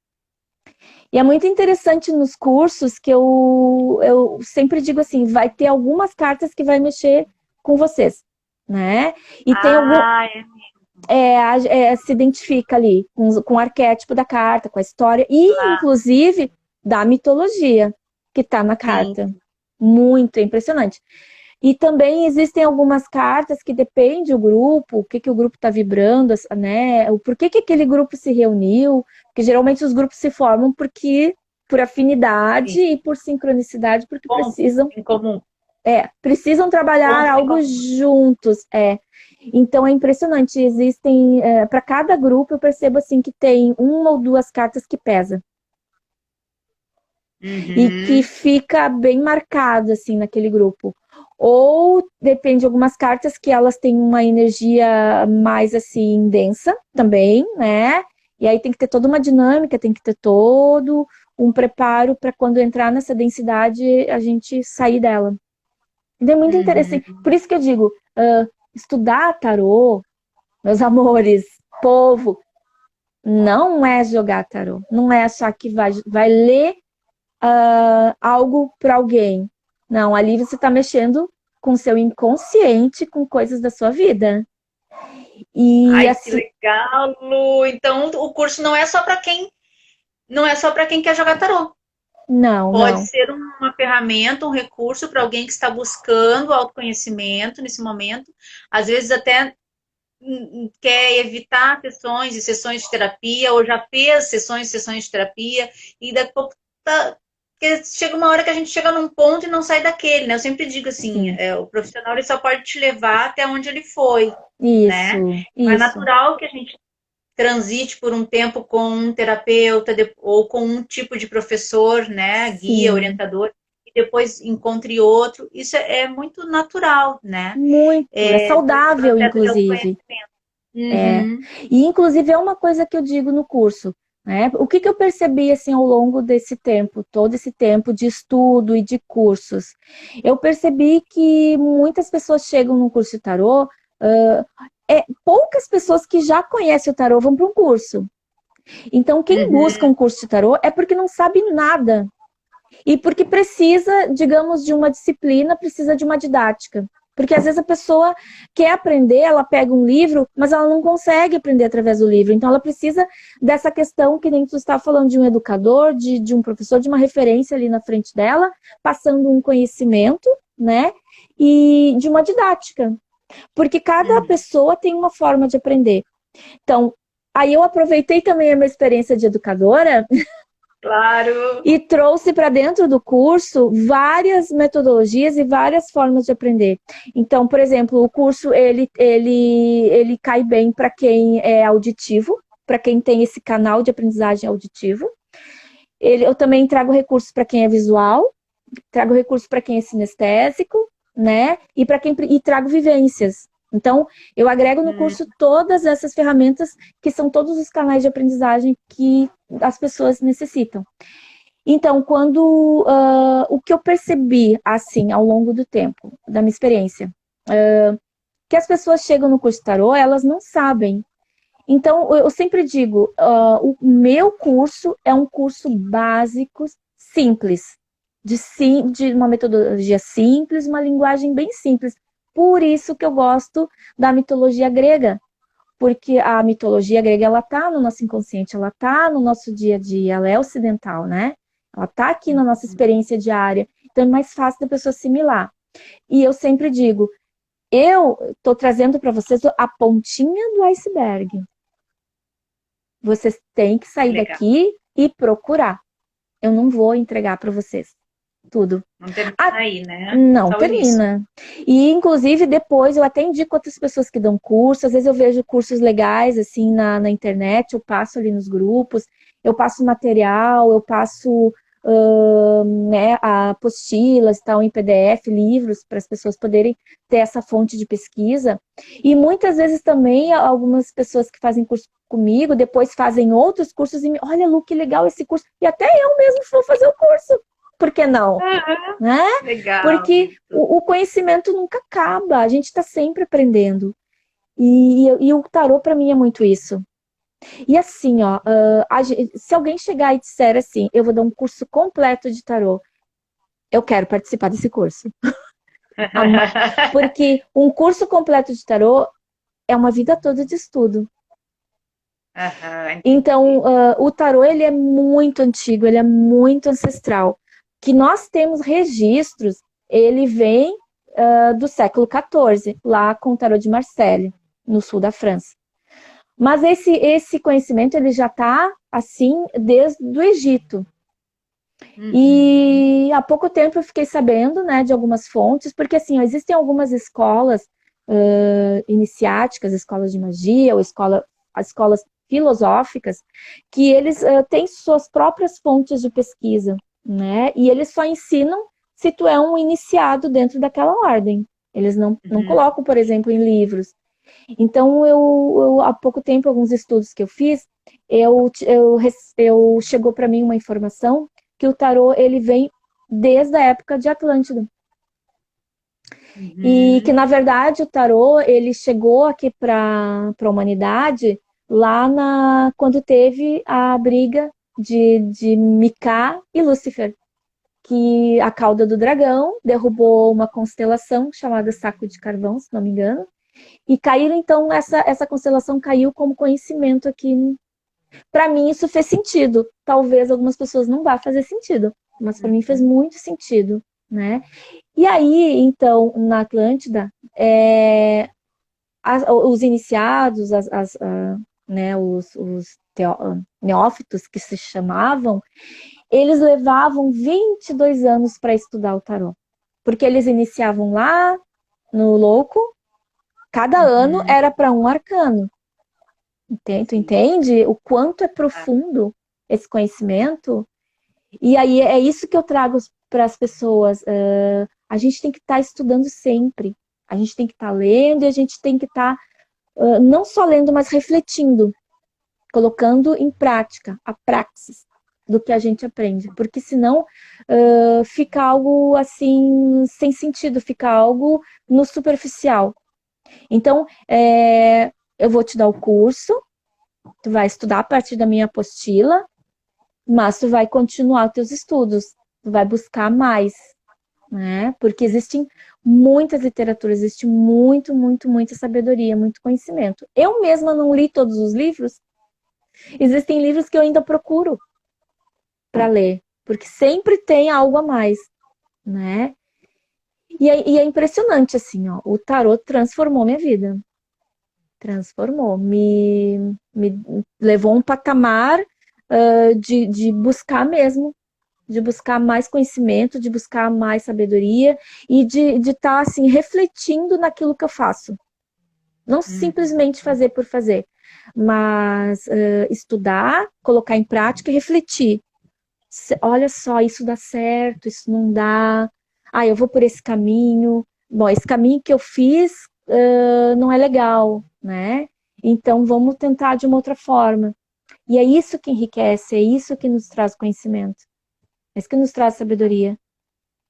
S2: E é muito interessante nos cursos que eu sempre digo assim, vai ter algumas cartas que vai mexer com vocês, né? E tem se identifica ali com o arquétipo da carta, com a história, e inclusive da mitologia que está na carta. Sim. Muito impressionante. E também existem algumas cartas que depende do grupo, o que o grupo está vibrando, né? O porquê que aquele grupo se reuniu, porque geralmente os grupos se formam por afinidade Sim. e por sincronicidade, porque precisam
S1: em comum.
S2: Precisam trabalhar algo juntos. Então é impressionante. Existem, para cada grupo, eu percebo assim que tem uma ou duas cartas que pesa. E que fica bem marcado assim naquele grupo. Ou depende de algumas cartas que elas têm uma energia mais assim densa também, né? E aí tem que ter toda uma dinâmica, tem que ter todo um preparo para quando entrar nessa densidade a gente sair dela. Então é muito interessante. Por isso que eu digo, estudar tarô, meus amores, povo, não é jogar tarô. Não é achar que vai ler algo para alguém. Não, ali você está mexendo com o seu inconsciente, com coisas da sua vida. E
S1: Ai,
S2: assim...
S1: que legal, Lu! Então o curso não é só para quem quer jogar tarô. Pode ser uma ferramenta, um recurso para alguém que está buscando autoconhecimento nesse momento. Às vezes até quer evitar sessões e sessões de terapia, ou já fez sessões e sessões de terapia, e daqui a pouco porque chega uma hora que a gente chega num ponto e não sai daquele, né? Eu sempre digo assim, o profissional ele só pode te levar até onde ele foi, né? É natural que a gente transite por um tempo com um terapeuta ou com um tipo de professor, né? Guia, orientador, e depois encontre outro. Isso é muito natural, né?
S2: Muito, é saudável, inclusive. E, inclusive, é uma coisa que eu digo no curso. Né? O que eu percebi assim ao longo desse tempo, todo esse tempo de estudo e de cursos? Eu percebi que muitas pessoas chegam no curso de tarô, poucas pessoas que já conhecem o tarô vão para um curso. Então, quem busca um curso de tarô é porque não sabe nada. E porque precisa, digamos, de uma disciplina, precisa de uma didática. Porque às vezes a pessoa quer aprender, ela pega um livro, mas ela não consegue aprender através do livro. Então ela precisa dessa questão que nem tu estava falando, de um educador, de um professor, de uma referência ali na frente dela, passando um conhecimento, né? E de uma didática. Porque cada pessoa tem uma forma de aprender. Então, aí eu aproveitei também a minha experiência de educadora...
S1: Claro.
S2: E trouxe para dentro do curso várias metodologias e várias formas de aprender. Então, por exemplo, o curso ele cai bem para quem é auditivo, para quem tem esse canal de aprendizagem auditivo. Eu também trago recursos para quem é visual, trago recursos para quem é sinestésico, né? E trago vivências. Então, eu agrego no curso todas essas ferramentas que são todos os canais de aprendizagem que as pessoas necessitam. Então, o que eu percebi, assim, ao longo do tempo, da minha experiência, que as pessoas chegam no curso de tarô, elas não sabem. Então, eu sempre digo, o meu curso é um curso básico, simples, de uma metodologia simples, uma linguagem bem simples. Por isso que eu gosto da mitologia grega, porque a mitologia grega, ela tá no nosso inconsciente, ela tá no nosso dia a dia, ela é ocidental, né? Ela tá aqui na nossa experiência diária, então é mais fácil da pessoa assimilar. E eu sempre digo, eu tô trazendo para vocês a pontinha do iceberg. Vocês têm que sair daqui e procurar. Eu não vou entregar para vocês tudo.
S1: Não termina aí, né?
S2: Não só termina. Isso. E, inclusive, depois eu até indico outras pessoas que dão curso. Às vezes eu vejo cursos legais, assim, na internet. Eu passo ali nos grupos. Eu passo material, eu passo apostilas, tal, em PDF, livros, para as pessoas poderem ter essa fonte de pesquisa. E muitas vezes também, algumas pessoas que fazem curso comigo, depois fazem outros cursos e olha, Lu, que legal esse curso. E até eu mesmo vou fazer o curso. por que não? Né?
S1: Legal.
S2: Porque o conhecimento nunca acaba, a gente está sempre aprendendo. E o tarô para mim é muito isso. E assim, ó, se alguém chegar e disser assim, eu vou dar um curso completo de tarô, eu quero participar desse curso. Porque um curso completo de tarô é uma vida toda de estudo. Então, o tarô, ele é muito antigo, ele é muito ancestral. Que nós temos registros, ele vem do século XIV, lá com o tarô de Marseille, no sul da França. Mas esse conhecimento, ele já está, assim, desde o Egito. E há pouco tempo eu fiquei sabendo, né, de algumas fontes, porque, assim, ó, existem algumas escolas iniciáticas, escolas de magia, ou as escolas filosóficas, que eles têm suas próprias fontes de pesquisa, né? E eles só ensinam se tu é um iniciado dentro daquela ordem. Eles não colocam, por exemplo, em livros. Então, eu há pouco tempo, alguns estudos que eu fiz, chegou para mim uma informação que o tarô, ele vem desde a época de Atlântida. E que, na verdade, o tarô, ele chegou aqui para a humanidade lá quando teve a briga de Micá e Lúcifer, que a cauda do dragão derrubou uma constelação chamada Saco de Carvão, se não me engano, e caíram, então, essa constelação caiu como conhecimento aqui. Para mim, isso fez sentido. Talvez algumas pessoas não vá fazer sentido, mas para mim fez muito sentido, né? E aí, então, na Atlântida, os iniciados, né, os neófitos que se chamavam, eles levavam 22 anos para estudar o tarô. Porque eles iniciavam lá no louco, cada ano era para um arcano. Tu entende o quanto é profundo esse conhecimento? E aí é isso que eu trago para as pessoas. A gente tem que estar estudando sempre. A gente tem que estar lendo e a gente tem que estar não só lendo, mas refletindo, colocando em prática, a praxis do que a gente aprende. Porque senão fica algo assim, sem sentido, fica algo no superficial. Então, eu vou te dar o curso, tu vai estudar a partir da minha apostila, mas tu vai continuar os teus estudos, tu vai buscar mais, né? Porque existem muitas literaturas, existe muita sabedoria, muito conhecimento. Eu mesma não li todos os livros, existem livros que eu ainda procuro para ler, porque sempre tem algo a mais, né? E é impressionante, assim, ó, o tarô transformou minha vida. Transformou, me levou a um patamar de buscar mesmo, de buscar mais conhecimento, de buscar mais sabedoria e de estar assim, refletindo naquilo que eu faço. Não simplesmente fazer por fazer, mas estudar, colocar em prática e refletir. Olha só, isso dá certo, isso não dá. Eu vou por esse caminho. Bom, esse caminho que eu fiz não é legal, né? Então vamos tentar de uma outra forma. E é isso que enriquece, é isso que nos traz conhecimento, é isso que nos traz sabedoria.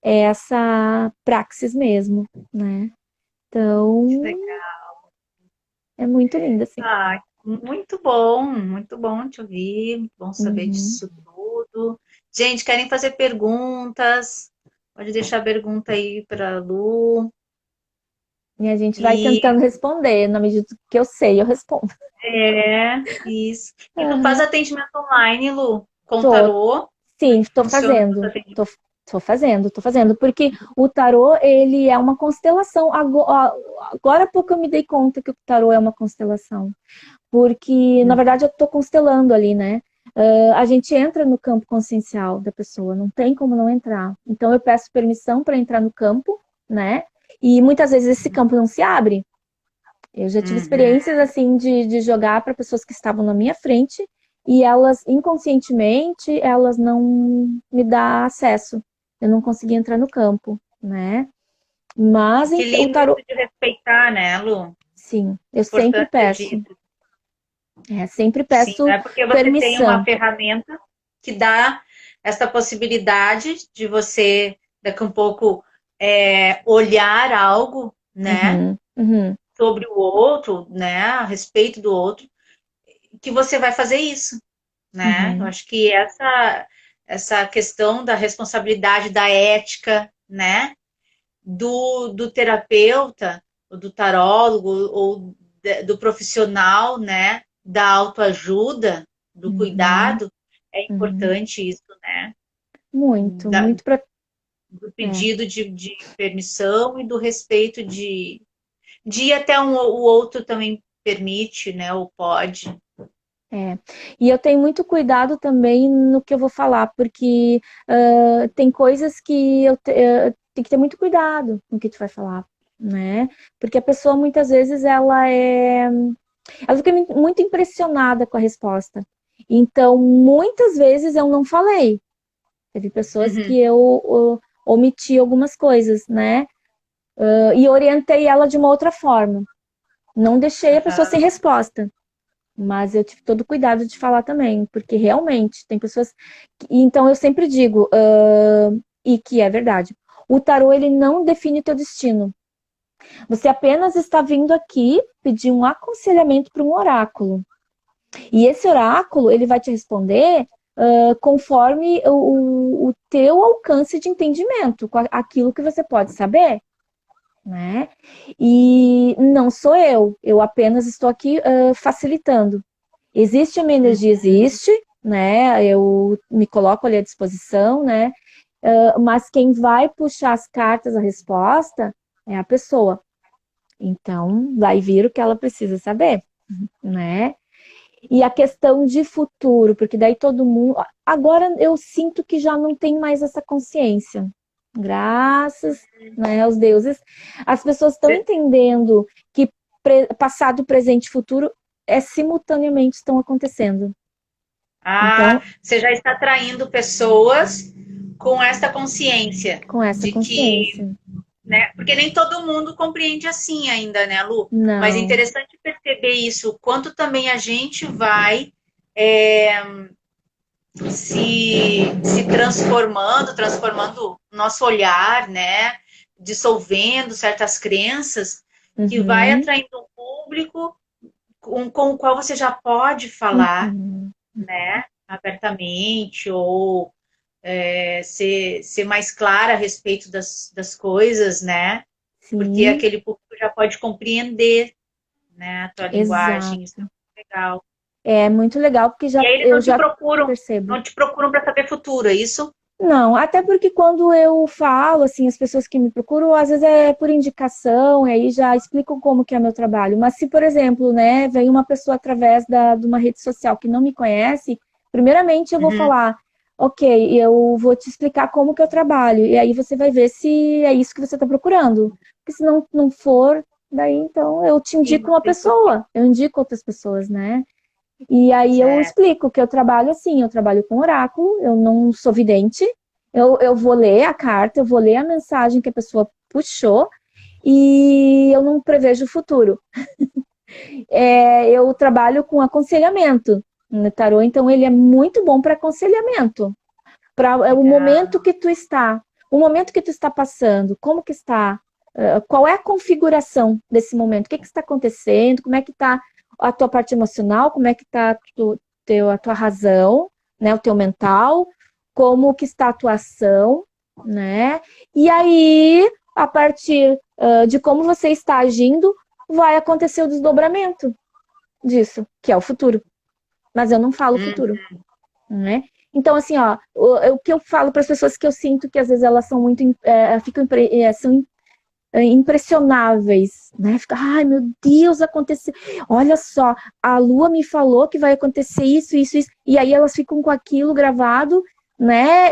S2: É essa praxis mesmo, né? Então, é muito lindo, assim.
S1: Muito bom te ouvir, muito bom saber disso tudo. Gente, querem fazer perguntas? Pode deixar a pergunta aí para a Lu.
S2: E a gente vai tentando responder, na medida que eu sei, eu respondo.
S1: Isso. E tu faz atendimento online, Lu? Com
S2: Tô.
S1: tarô?
S2: Sim, estou fazendo. Estou fazendo, porque o tarô, ele é uma constelação. Agora há pouco eu me dei conta que o tarô é uma constelação. Porque, na verdade, eu estou constelando ali, né? A gente entra no campo consciencial da pessoa, não tem como não entrar. Então, eu peço permissão para entrar no campo, né? E muitas vezes esse campo não se abre. Eu já tive experiências, assim, de jogar para pessoas que estavam na minha frente e elas, inconscientemente, elas não me dão acesso. Eu não consegui entrar no campo, né? Mas
S1: que lindo
S2: o tarô...
S1: de respeitar, né, Lu?
S2: Sim, eu sempre peço. Sempre peço
S1: Sim, porque você
S2: permissão.
S1: tem uma ferramenta que dá essa possibilidade de você, daqui um pouco, olhar algo, né, sobre o outro, né, a respeito do outro, que você vai fazer isso, né? Eu acho que essa questão da responsabilidade, da ética, né, do terapeuta, ou do tarólogo, ou do profissional, né, da autoajuda, do cuidado, é importante isso, né?
S2: Muito para
S1: Do pedido de permissão e do respeito de ir até o outro também permite, né, ou pode.
S2: E eu tenho muito cuidado também no que eu vou falar, porque tem coisas que eu tenho que ter muito cuidado no que tu vai falar, né? Porque a pessoa muitas vezes ela fica muito impressionada com a resposta. Então, muitas vezes eu não falei. Teve pessoas que eu omiti algumas coisas, né? E orientei ela de uma outra forma. Não deixei a pessoa sem resposta. Mas eu tive todo o cuidado de falar também, porque realmente tem pessoas. Então eu sempre digo, e que é verdade, o tarô ele não define o teu destino. Você apenas está vindo aqui pedir um aconselhamento para um oráculo. E esse oráculo ele vai te responder conforme o teu alcance de entendimento, com aquilo que você pode saber. Né? E não sou eu apenas estou aqui facilitando. Existe a minha energia, existe, né? Eu me coloco ali à disposição, né? Mas quem vai puxar as cartas, a resposta, é a pessoa. Então, vai vir o que ela precisa saber, né? E a questão de futuro, porque daí todo mundo... Agora eu sinto que já não tem mais essa consciência. Graças, né, aos deuses. As pessoas estão entendendo que passado, presente e futuro simultaneamente estão acontecendo.
S1: Então, você já está atraindo pessoas com essa consciência.
S2: Com essa consciência.
S1: Que, né, porque nem todo mundo compreende assim ainda, né, Lu?
S2: Não.
S1: Mas é interessante perceber isso, quanto também a gente vai se transformando o nosso olhar, né? Dissolvendo certas crenças, que vai atraindo um público com o qual você já pode falar, né? Abertamente, ou ser mais clara a respeito das coisas, né?
S2: Sim.
S1: Porque aquele público já pode compreender, né, a tua linguagem. Isso é muito legal.
S2: É muito legal, porque já,
S1: e aí eles
S2: percebo.
S1: Não te procuram para saber futuro, é isso?
S2: Não, até porque quando eu falo, assim, as pessoas que me procuram, às vezes é por indicação, e aí já explicam como que é meu trabalho. Mas se, por exemplo, né, vem uma pessoa através de uma rede social que não me conhece, primeiramente eu vou falar, ok, eu vou te explicar como que eu trabalho, e aí você vai ver se é isso que você está procurando. Porque se não for, daí então eu te indico uma pessoa, eu indico outras pessoas, né? E aí eu explico que eu trabalho assim, eu trabalho com oráculo, eu não sou vidente, eu vou ler a carta, eu vou ler a mensagem que a pessoa puxou e eu não prevejo o futuro. Eu trabalho com aconselhamento no tarô, então ele é muito bom para aconselhamento. Para o momento que tu está, o momento que tu está passando, como que está, qual é a configuração desse momento, o que está acontecendo, como é que está a tua parte emocional, como é que está a tua razão, né, o teu mental, como que está a tua ação, né? E aí, a partir de como você está agindo, vai acontecer o desdobramento disso, que é o futuro. Mas eu não falo futuro, né? Então, assim, ó, o que eu falo para as pessoas que eu sinto que às vezes elas são muito, são impressionáveis, né? Fica, ai meu Deus, aconteceu. Olha só, a Lua me falou que vai acontecer isso, isso, isso. E aí elas ficam com aquilo gravado, né?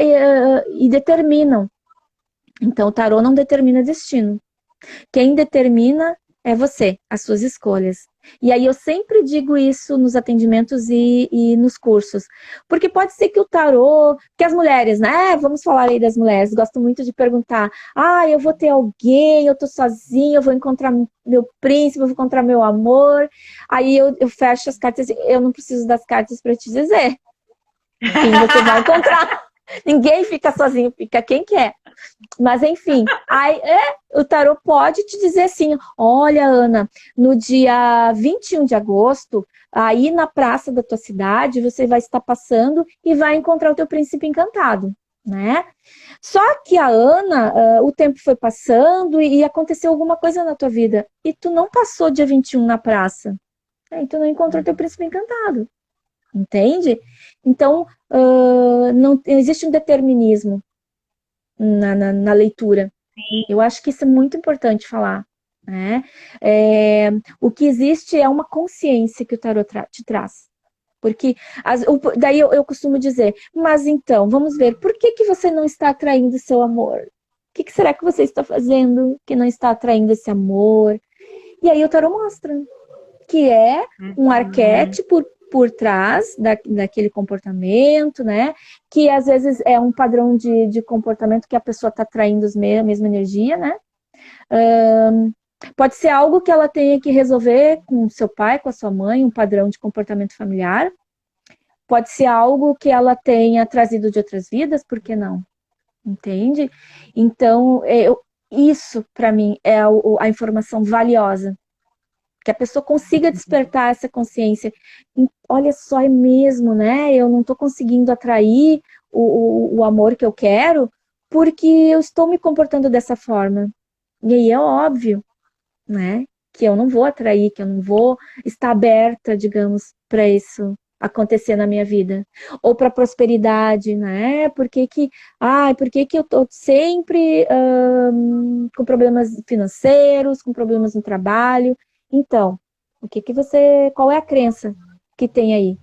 S2: E determinam. Então, o tarô não determina destino. Quem determina é você, as suas escolhas. E aí eu sempre digo isso nos atendimentos e nos cursos. Porque pode ser que o tarô, que as mulheres, né? Vamos falar aí das mulheres, gostam muito de perguntar, eu vou ter alguém, eu tô sozinha, eu vou encontrar meu príncipe, eu vou encontrar meu amor. Aí eu fecho as cartas, eu não preciso das cartas para te dizer. Sim, você vai encontrar. Ninguém fica sozinho, fica quem quer. Mas enfim, aí, o tarô pode te dizer assim: olha, Ana, no dia 21 de agosto, aí na praça da tua cidade, você vai estar passando e vai encontrar o teu príncipe encantado, né? Só que a Ana, o tempo foi passando e aconteceu alguma coisa na tua vida. E tu não passou dia 21 na praça. Aí tu não encontrou teu príncipe encantado. Entende? Então, não existe um determinismo na leitura.
S1: Sim.
S2: Eu acho que isso é muito importante falar. Né? O que existe é uma consciência que o tarot te traz. Porque daí eu costumo dizer, mas então, vamos ver, por que você não está atraindo seu amor? O que será que você está fazendo que não está atraindo esse amor? E aí o tarot mostra que é um arquétipo por trás daquele comportamento, né? Que às vezes é um padrão de comportamento que a pessoa está atraindo a mesma energia, né? Pode ser algo que ela tenha que resolver com seu pai, com a sua mãe, um padrão de comportamento familiar. Pode ser algo que ela tenha trazido de outras vidas, por que não? Entende? Então, isso para mim é a informação valiosa. Que a pessoa consiga despertar essa consciência. Olha só, é mesmo, né? Eu não estou conseguindo atrair o amor que eu quero porque eu estou me comportando dessa forma. E aí é óbvio, né? Que eu não vou atrair, que eu não vou estar aberta, digamos, para isso acontecer na minha vida. Ou para prosperidade, né? Por que eu tô sempre com problemas financeiros, com problemas no trabalho? Então, qual é a crença que tem aí?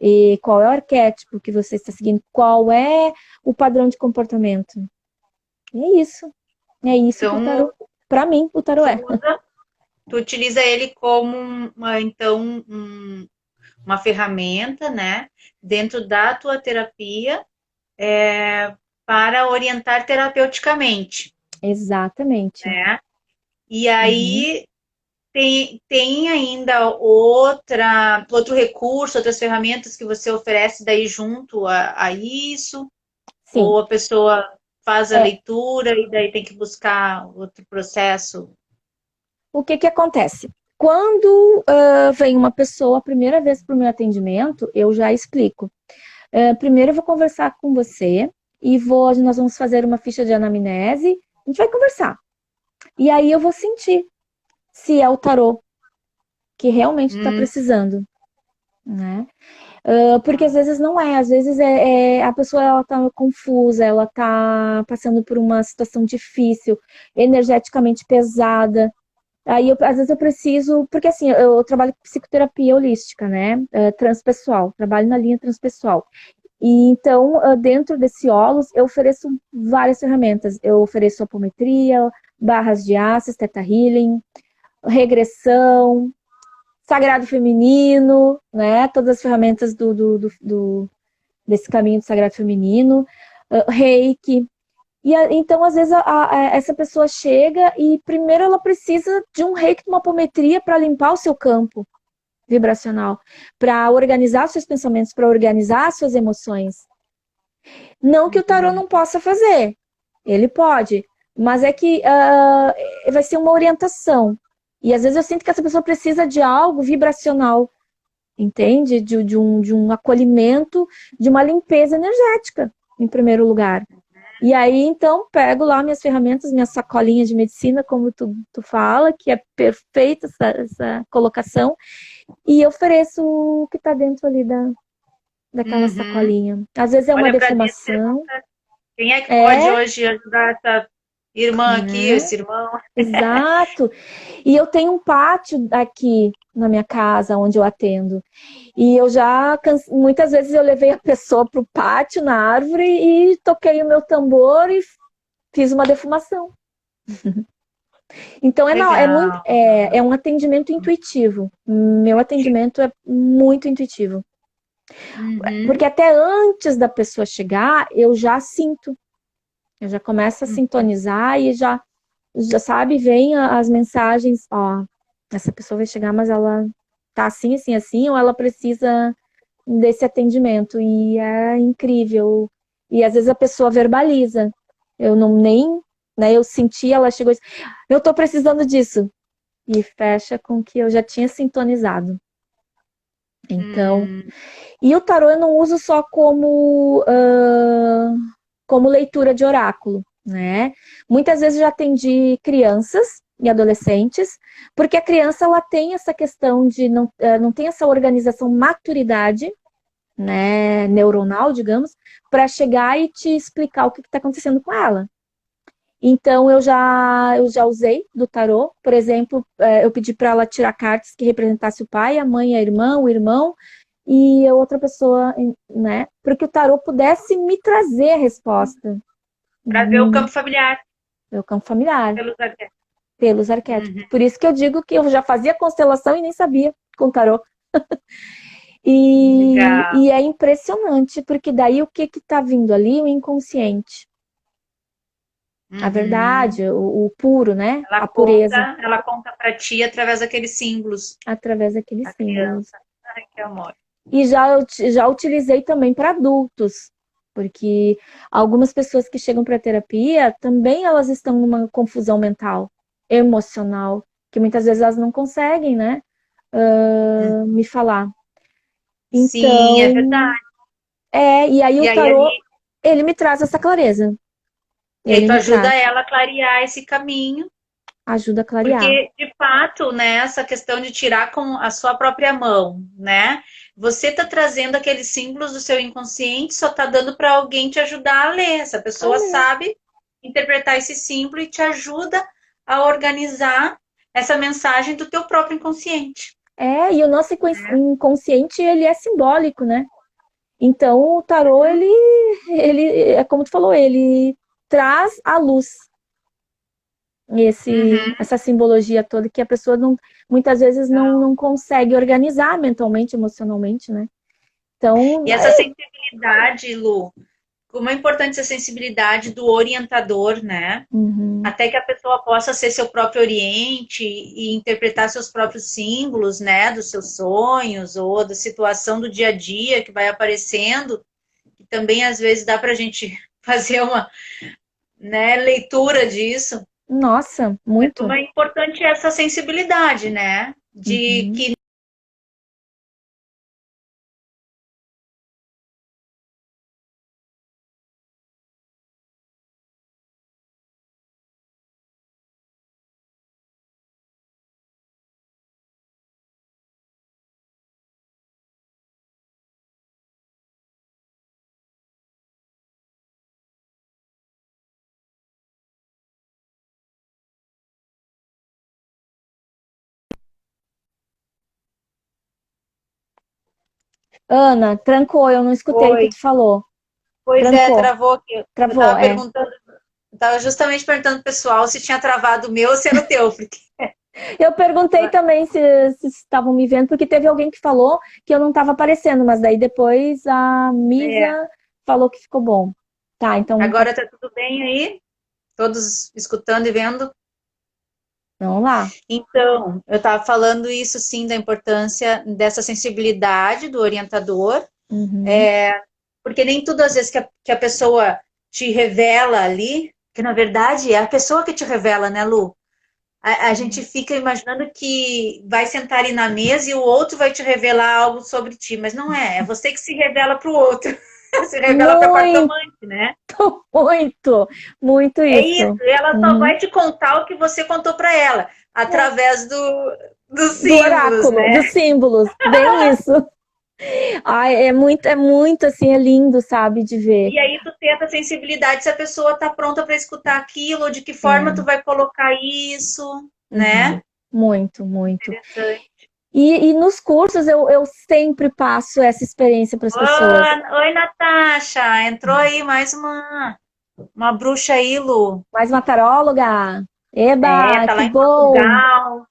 S2: E qual é o arquétipo que você está seguindo? Qual é o padrão de comportamento? E é isso. É isso que o tarô, para mim, o tarô é.
S1: Tu utiliza ele como uma ferramenta, né, dentro da tua terapia, para orientar terapeuticamente.
S2: Exatamente.
S1: Né? E aí tem ainda outro recurso, outras ferramentas que você oferece daí junto a isso?
S2: Sim.
S1: Ou a pessoa faz a leitura e daí tem que buscar outro processo?
S2: O que acontece? Quando vem uma pessoa a primeira vez para o meu atendimento, eu já explico. Primeiro eu vou conversar com você e nós vamos fazer uma ficha de anamnese, a gente vai conversar. E aí eu vou sentir se é o tarô que realmente está precisando, né? Porque às vezes não é, às vezes a pessoa ela tá confusa, ela tá passando por uma situação difícil, energeticamente pesada. Aí, às vezes eu preciso, porque assim, eu trabalho com psicoterapia holística, né? Transpessoal, trabalho na linha transpessoal. E então, dentro desse OLOS, eu ofereço várias ferramentas. Eu ofereço apometria, barras de Access, Theta Healing, regressão, sagrado feminino, né? Todas as ferramentas desse caminho do sagrado feminino, reiki. Então, às vezes, essa pessoa chega e primeiro ela precisa de um reiki, de uma apometria para limpar o seu campo vibracional, para organizar seus pensamentos, para organizar suas emoções. Não que o tarô não possa fazer, ele pode, mas é que vai ser uma orientação. E às vezes eu sinto que essa pessoa precisa de algo vibracional, entende? De um acolhimento, de uma limpeza energética, em primeiro lugar. E aí, então, pego lá minhas ferramentas, minhas sacolinhas de medicina, como tu fala, que é perfeita essa colocação, e ofereço o que está dentro ali daquela sacolinha. Às vezes é uma defumação.
S1: Quem é que pode hoje ajudar essa irmã aqui, esse irmão?
S2: Exato. E eu tenho um pátio aqui na minha casa, onde eu atendo. E eu muitas vezes eu levei a pessoa para o pátio, na árvore, e toquei o meu tambor e fiz uma defumação. Então é um atendimento intuitivo. Meu atendimento é muito intuitivo. Porque até antes da pessoa chegar, eu já sinto. Eu já começo a sintonizar e já sabe, vem as mensagens, essa pessoa vai chegar, mas ela tá assim, assim, assim, ou ela precisa desse atendimento. E é incrível. E às vezes a pessoa verbaliza. Eu não nem, né, eu senti, ela chegou e disse, eu tô precisando disso. E fecha com que eu já tinha sintonizado. Então, e o tarô eu não uso só como leitura de oráculo, né? Muitas vezes eu já atendi crianças e adolescentes, porque a criança ela tem essa questão de não tem essa organização, maturidade, né, neuronal, digamos, para chegar e te explicar o que está acontecendo com ela. Então, eu já usei do tarô, por exemplo, eu pedi para ela tirar cartas que representasse o pai, a mãe, a irmã, o irmão e a outra pessoa, né? Para que o tarô pudesse me trazer a resposta.
S1: Para ver o campo familiar.
S2: Meu campo familiar,
S1: Pelos arquétipos.
S2: pelos arquétipos. Por isso que eu digo que eu já fazia constelação e nem sabia com tarô. E é impressionante, porque daí o que está vindo ali? O inconsciente. A verdade, o puro, né? A pureza.
S1: Ela conta para ti através daqueles símbolos.
S2: Através daqueles símbolos.
S1: Ai, que amor.
S2: E já utilizei também para adultos, porque algumas pessoas que chegam para terapia também elas estão numa confusão mental, emocional, que muitas vezes elas não conseguem, né? Me falar. Então,
S1: sim, é verdade.
S2: E aí o tarô, ele me traz essa clareza.
S1: E aí tu ajuda ela a clarear esse caminho.
S2: Ajuda a clarear.
S1: Porque, de fato, né, essa questão de tirar com a sua própria mão, né? Você tá trazendo aqueles símbolos do seu inconsciente, só tá dando para alguém te ajudar a ler. Essa pessoa sabe interpretar esse símbolo e te ajuda a organizar essa mensagem do teu próprio inconsciente.
S2: E o nosso inconsciente, ele é simbólico, né? Então, o tarô, ele é como tu falou, ele traz à luz essa simbologia toda que a pessoa muitas vezes não consegue organizar mentalmente, emocionalmente, né? Então,
S1: e essa sensibilidade, Lu, como é importante essa sensibilidade do orientador, né? Até que a pessoa possa ser seu próprio oriente e interpretar seus próprios símbolos, né? Dos seus sonhos ou da situação do dia a dia que vai aparecendo. Que também, às vezes, dá para a gente fazer uma, né, leitura disso.
S2: Nossa, muito.
S1: Como é importante essa sensibilidade, né? De que
S2: Ana, trancou, eu não escutei o que tu falou.
S1: Pois
S2: trancou.
S1: Travou aqui.
S2: Travou,
S1: eu tava perguntando, tava justamente perguntando pro pessoal se tinha travado o meu ou se era o teu, porque...
S2: Eu perguntei também se estavam me vendo, porque teve alguém que falou que eu não estava aparecendo, mas daí depois a Misa falou que ficou bom. Tá, então...
S1: Agora tá tudo bem aí? Todos escutando e vendo?
S2: Vamos lá.
S1: Então, eu estava falando isso, sim, da importância dessa sensibilidade do orientador, porque nem tudo, às vezes, que a pessoa te revela ali, que na verdade é a pessoa que te revela, né, Lu? A gente fica imaginando que vai sentar ali na mesa e o outro vai te revelar algo sobre ti, mas não é você que se revela para o outro. Se revela para a quarta amante, né?
S2: Muito isso.
S1: É isso, ela só vai te contar o que você contou para ela, através dos símbolos, do oráculo, né?
S2: Dos símbolos, bem isso. Ai, é muito assim, é lindo, sabe, de ver.
S1: E aí tu tem essa sensibilidade se a pessoa tá pronta para escutar aquilo, ou de que forma tu vai colocar isso, né?
S2: Muito. Interessante. E nos cursos eu sempre passo essa experiência para as pessoas.
S1: Oi, Natasha, entrou aí mais uma bruxa aí, Lu.
S2: Mais uma taróloga. Eba,
S1: tá
S2: que bom.
S1: Portugal.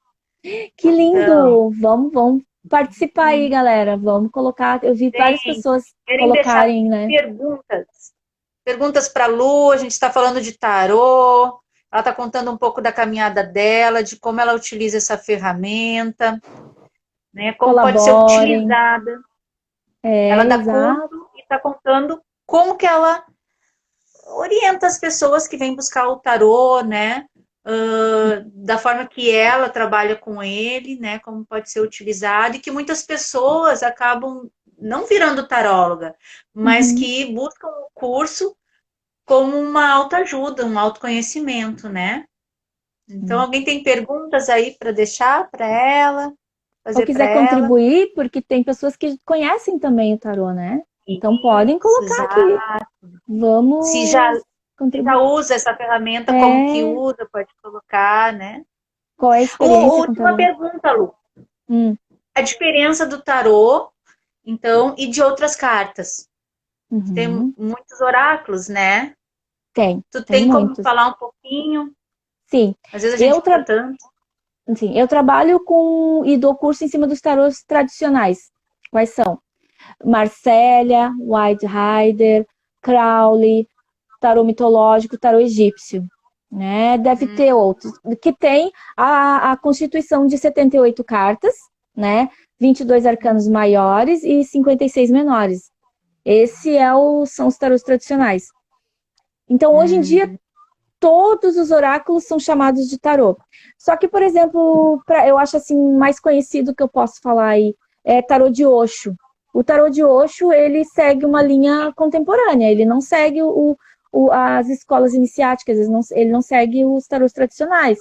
S2: Que lindo. Vamos participar aí, galera. Vamos colocar. Eu vi várias pessoas colocarem, né?
S1: Perguntas para Lu. A gente está falando de tarô. Ela está contando um pouco da caminhada dela, de como ela utiliza essa ferramenta, né? Como pode ser utilizada. Ela dá curso e está contando como que ela orienta as pessoas que vêm buscar o tarô, né? Da forma que ela trabalha com ele, né? Como pode ser utilizado, e que muitas pessoas acabam não virando taróloga, mas
S2: Uhum.
S1: que buscam o curso como uma autoajuda, um autoconhecimento, né? Então,
S2: Sim.
S1: alguém tem perguntas aí para deixar para ela,
S2: Ou
S1: fazer para
S2: quiser
S1: ela?
S2: contribuir, porque tem pessoas que conhecem também o tarô, né? Então podem
S1: Isso,
S2: colocar aqui.
S1: exato. Se já,
S2: Vamos
S1: se já
S2: contribuir.
S1: usa essa ferramenta, como que
S2: É,
S1: usa, pode colocar, né?
S2: qual é a experiência com o
S1: Última
S2: tarô?
S1: pergunta, Lu.
S2: Hum,
S1: A diferença do tarô, então, e de outras cartas. Tem
S2: uhum.
S1: muitos oráculos, né? Tu
S2: Tem
S1: tem como
S2: muitos.
S1: falar um pouquinho?
S2: Sim,
S1: Às vezes a gente
S2: eu,
S1: usa
S2: tra
S1: tanto.
S2: Sim, eu trabalho com e dou curso em cima dos tarôs tradicionais. Quais são? Marcélia, White Rider, Crowley, tarô mitológico, tarô egípcio, né? Deve ter outros, que tem a constituição de 78 cartas, né? 22 arcanos maiores e 56 menores. Esse são os tarôs tradicionais. Então, hoje em dia,
S1: Hum,
S2: todos os oráculos são chamados de tarô. Só que, por exemplo, eu acho assim mais conhecido que eu posso falar aí é tarô de Osho. O tarô de Osho, ele segue uma linha contemporânea, ele não segue as escolas iniciáticas, ele não segue os tarôs tradicionais,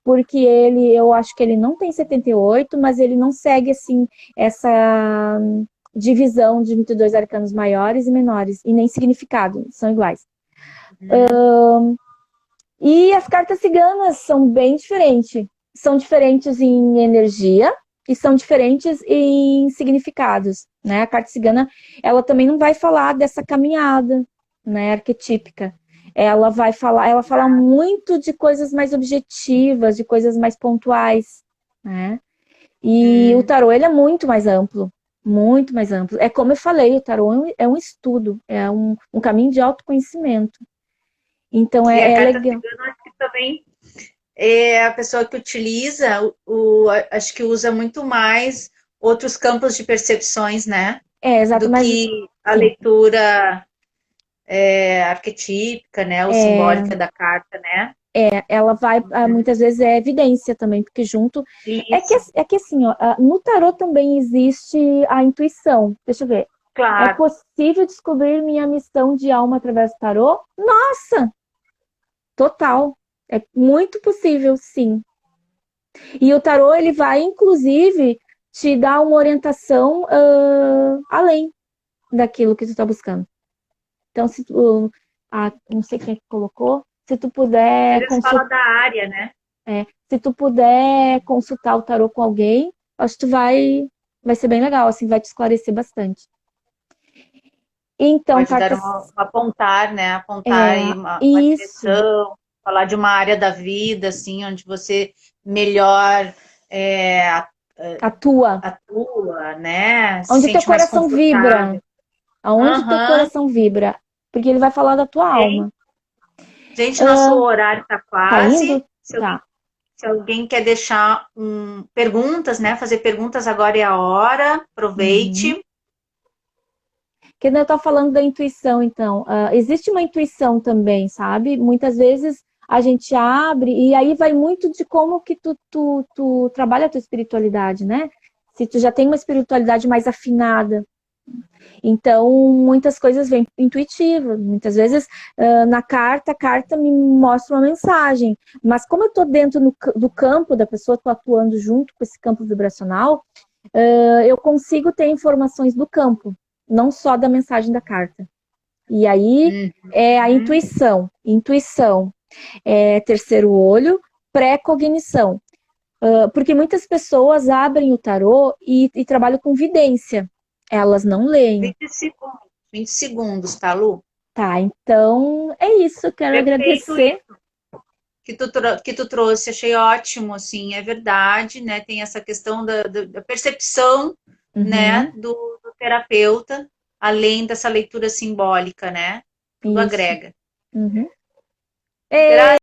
S2: porque eu acho que ele não tem 78, mas ele não segue assim essa divisão de 22 arcanos maiores e menores, e nem significado, são iguais.
S1: hum,
S2: E as cartas ciganas são bem diferentes. São diferentes em energia e são diferentes em significados, né? A carta cigana, ela também não vai falar dessa caminhada, né, arquetípica. Ela fala muito de coisas mais objetivas, de coisas mais pontuais, né? E o
S1: hum.
S2: tarô, ele é muito mais amplo, muito mais amplo. É como eu falei, o tarô é um estudo, é um caminho de autoconhecimento. Então
S1: E a
S2: é
S1: carta
S2: legal.
S1: cigana, acho que também é a pessoa que utiliza, acho que usa muito mais outros campos de percepções, né?
S2: É, exato,
S1: Do
S2: mas
S1: que a
S2: sim,
S1: leitura arquetípica, né? Ou simbólica da carta, né?
S2: ela vai, muitas vezes é evidência também, porque junto.
S1: Isso,
S2: É que assim, ó, no tarô também existe a intuição. Deixa eu ver. É
S1: claro.
S2: possível descobrir minha missão de alma através do tarô? Nossa, total. É muito possível, sim. E o tarô, ele vai, inclusive, te dar uma orientação além daquilo que tu está buscando. Então, se tu, não sei quem é que colocou, se tu
S1: Às
S2: puder
S1: vezes fala da área, né?
S2: se tu puder consultar o tarô com alguém, acho que vai ser bem legal, assim, vai te esclarecer bastante. Então,
S1: Pode dar
S2: cartas,
S1: um apontar, né? Apontar
S2: é,
S1: aí uma
S2: isso,
S1: direção, falar de uma área da vida, assim, onde você melhor é,
S2: atua.
S1: atua, né? Se
S2: Onde o teu
S1: sente mais
S2: coração vibra,
S1: confortável.
S2: aonde o teu
S1: Aham.
S2: coração vibra, porque ele vai falar da tua alma.
S1: Gente, nosso horário está
S2: Tá indo?
S1: quase.
S2: Tá.
S1: Se alguém quer deixar perguntas, né? Fazer perguntas agora é a hora.
S2: Uhum.
S1: Aproveite.
S2: Que eu tô falando da intuição, então. Existe uma intuição também, sabe? Muitas vezes a gente abre, e aí vai muito de como que tu trabalha a tua espiritualidade, né? Se tu já tem uma espiritualidade mais afinada. Então, muitas coisas vêm intuitivas. Muitas vezes, na carta, a carta me mostra uma mensagem. Mas como eu tô dentro do campo da pessoa, tô atuando junto com esse campo vibracional, eu consigo ter informações do campo, não só da mensagem da carta. E aí é a
S1: Uhum.
S2: intuição. Intuição é terceiro olho, pré-cognição. Porque muitas pessoas abrem o tarô e trabalham com vidência. Elas não leem.
S1: 20 segundos. 20 segundos, tá, Lu?
S2: Tá, então é isso. Quero
S1: Perfeito
S2: agradecer.
S1: isso que tu trouxe. Achei ótimo, assim, é verdade, né? Tem essa questão da percepção, né,
S2: Uhum,
S1: do terapeuta, além dessa leitura simbólica, né? Tudo
S2: isso.
S1: agrega.
S2: Uhum.
S1: Graças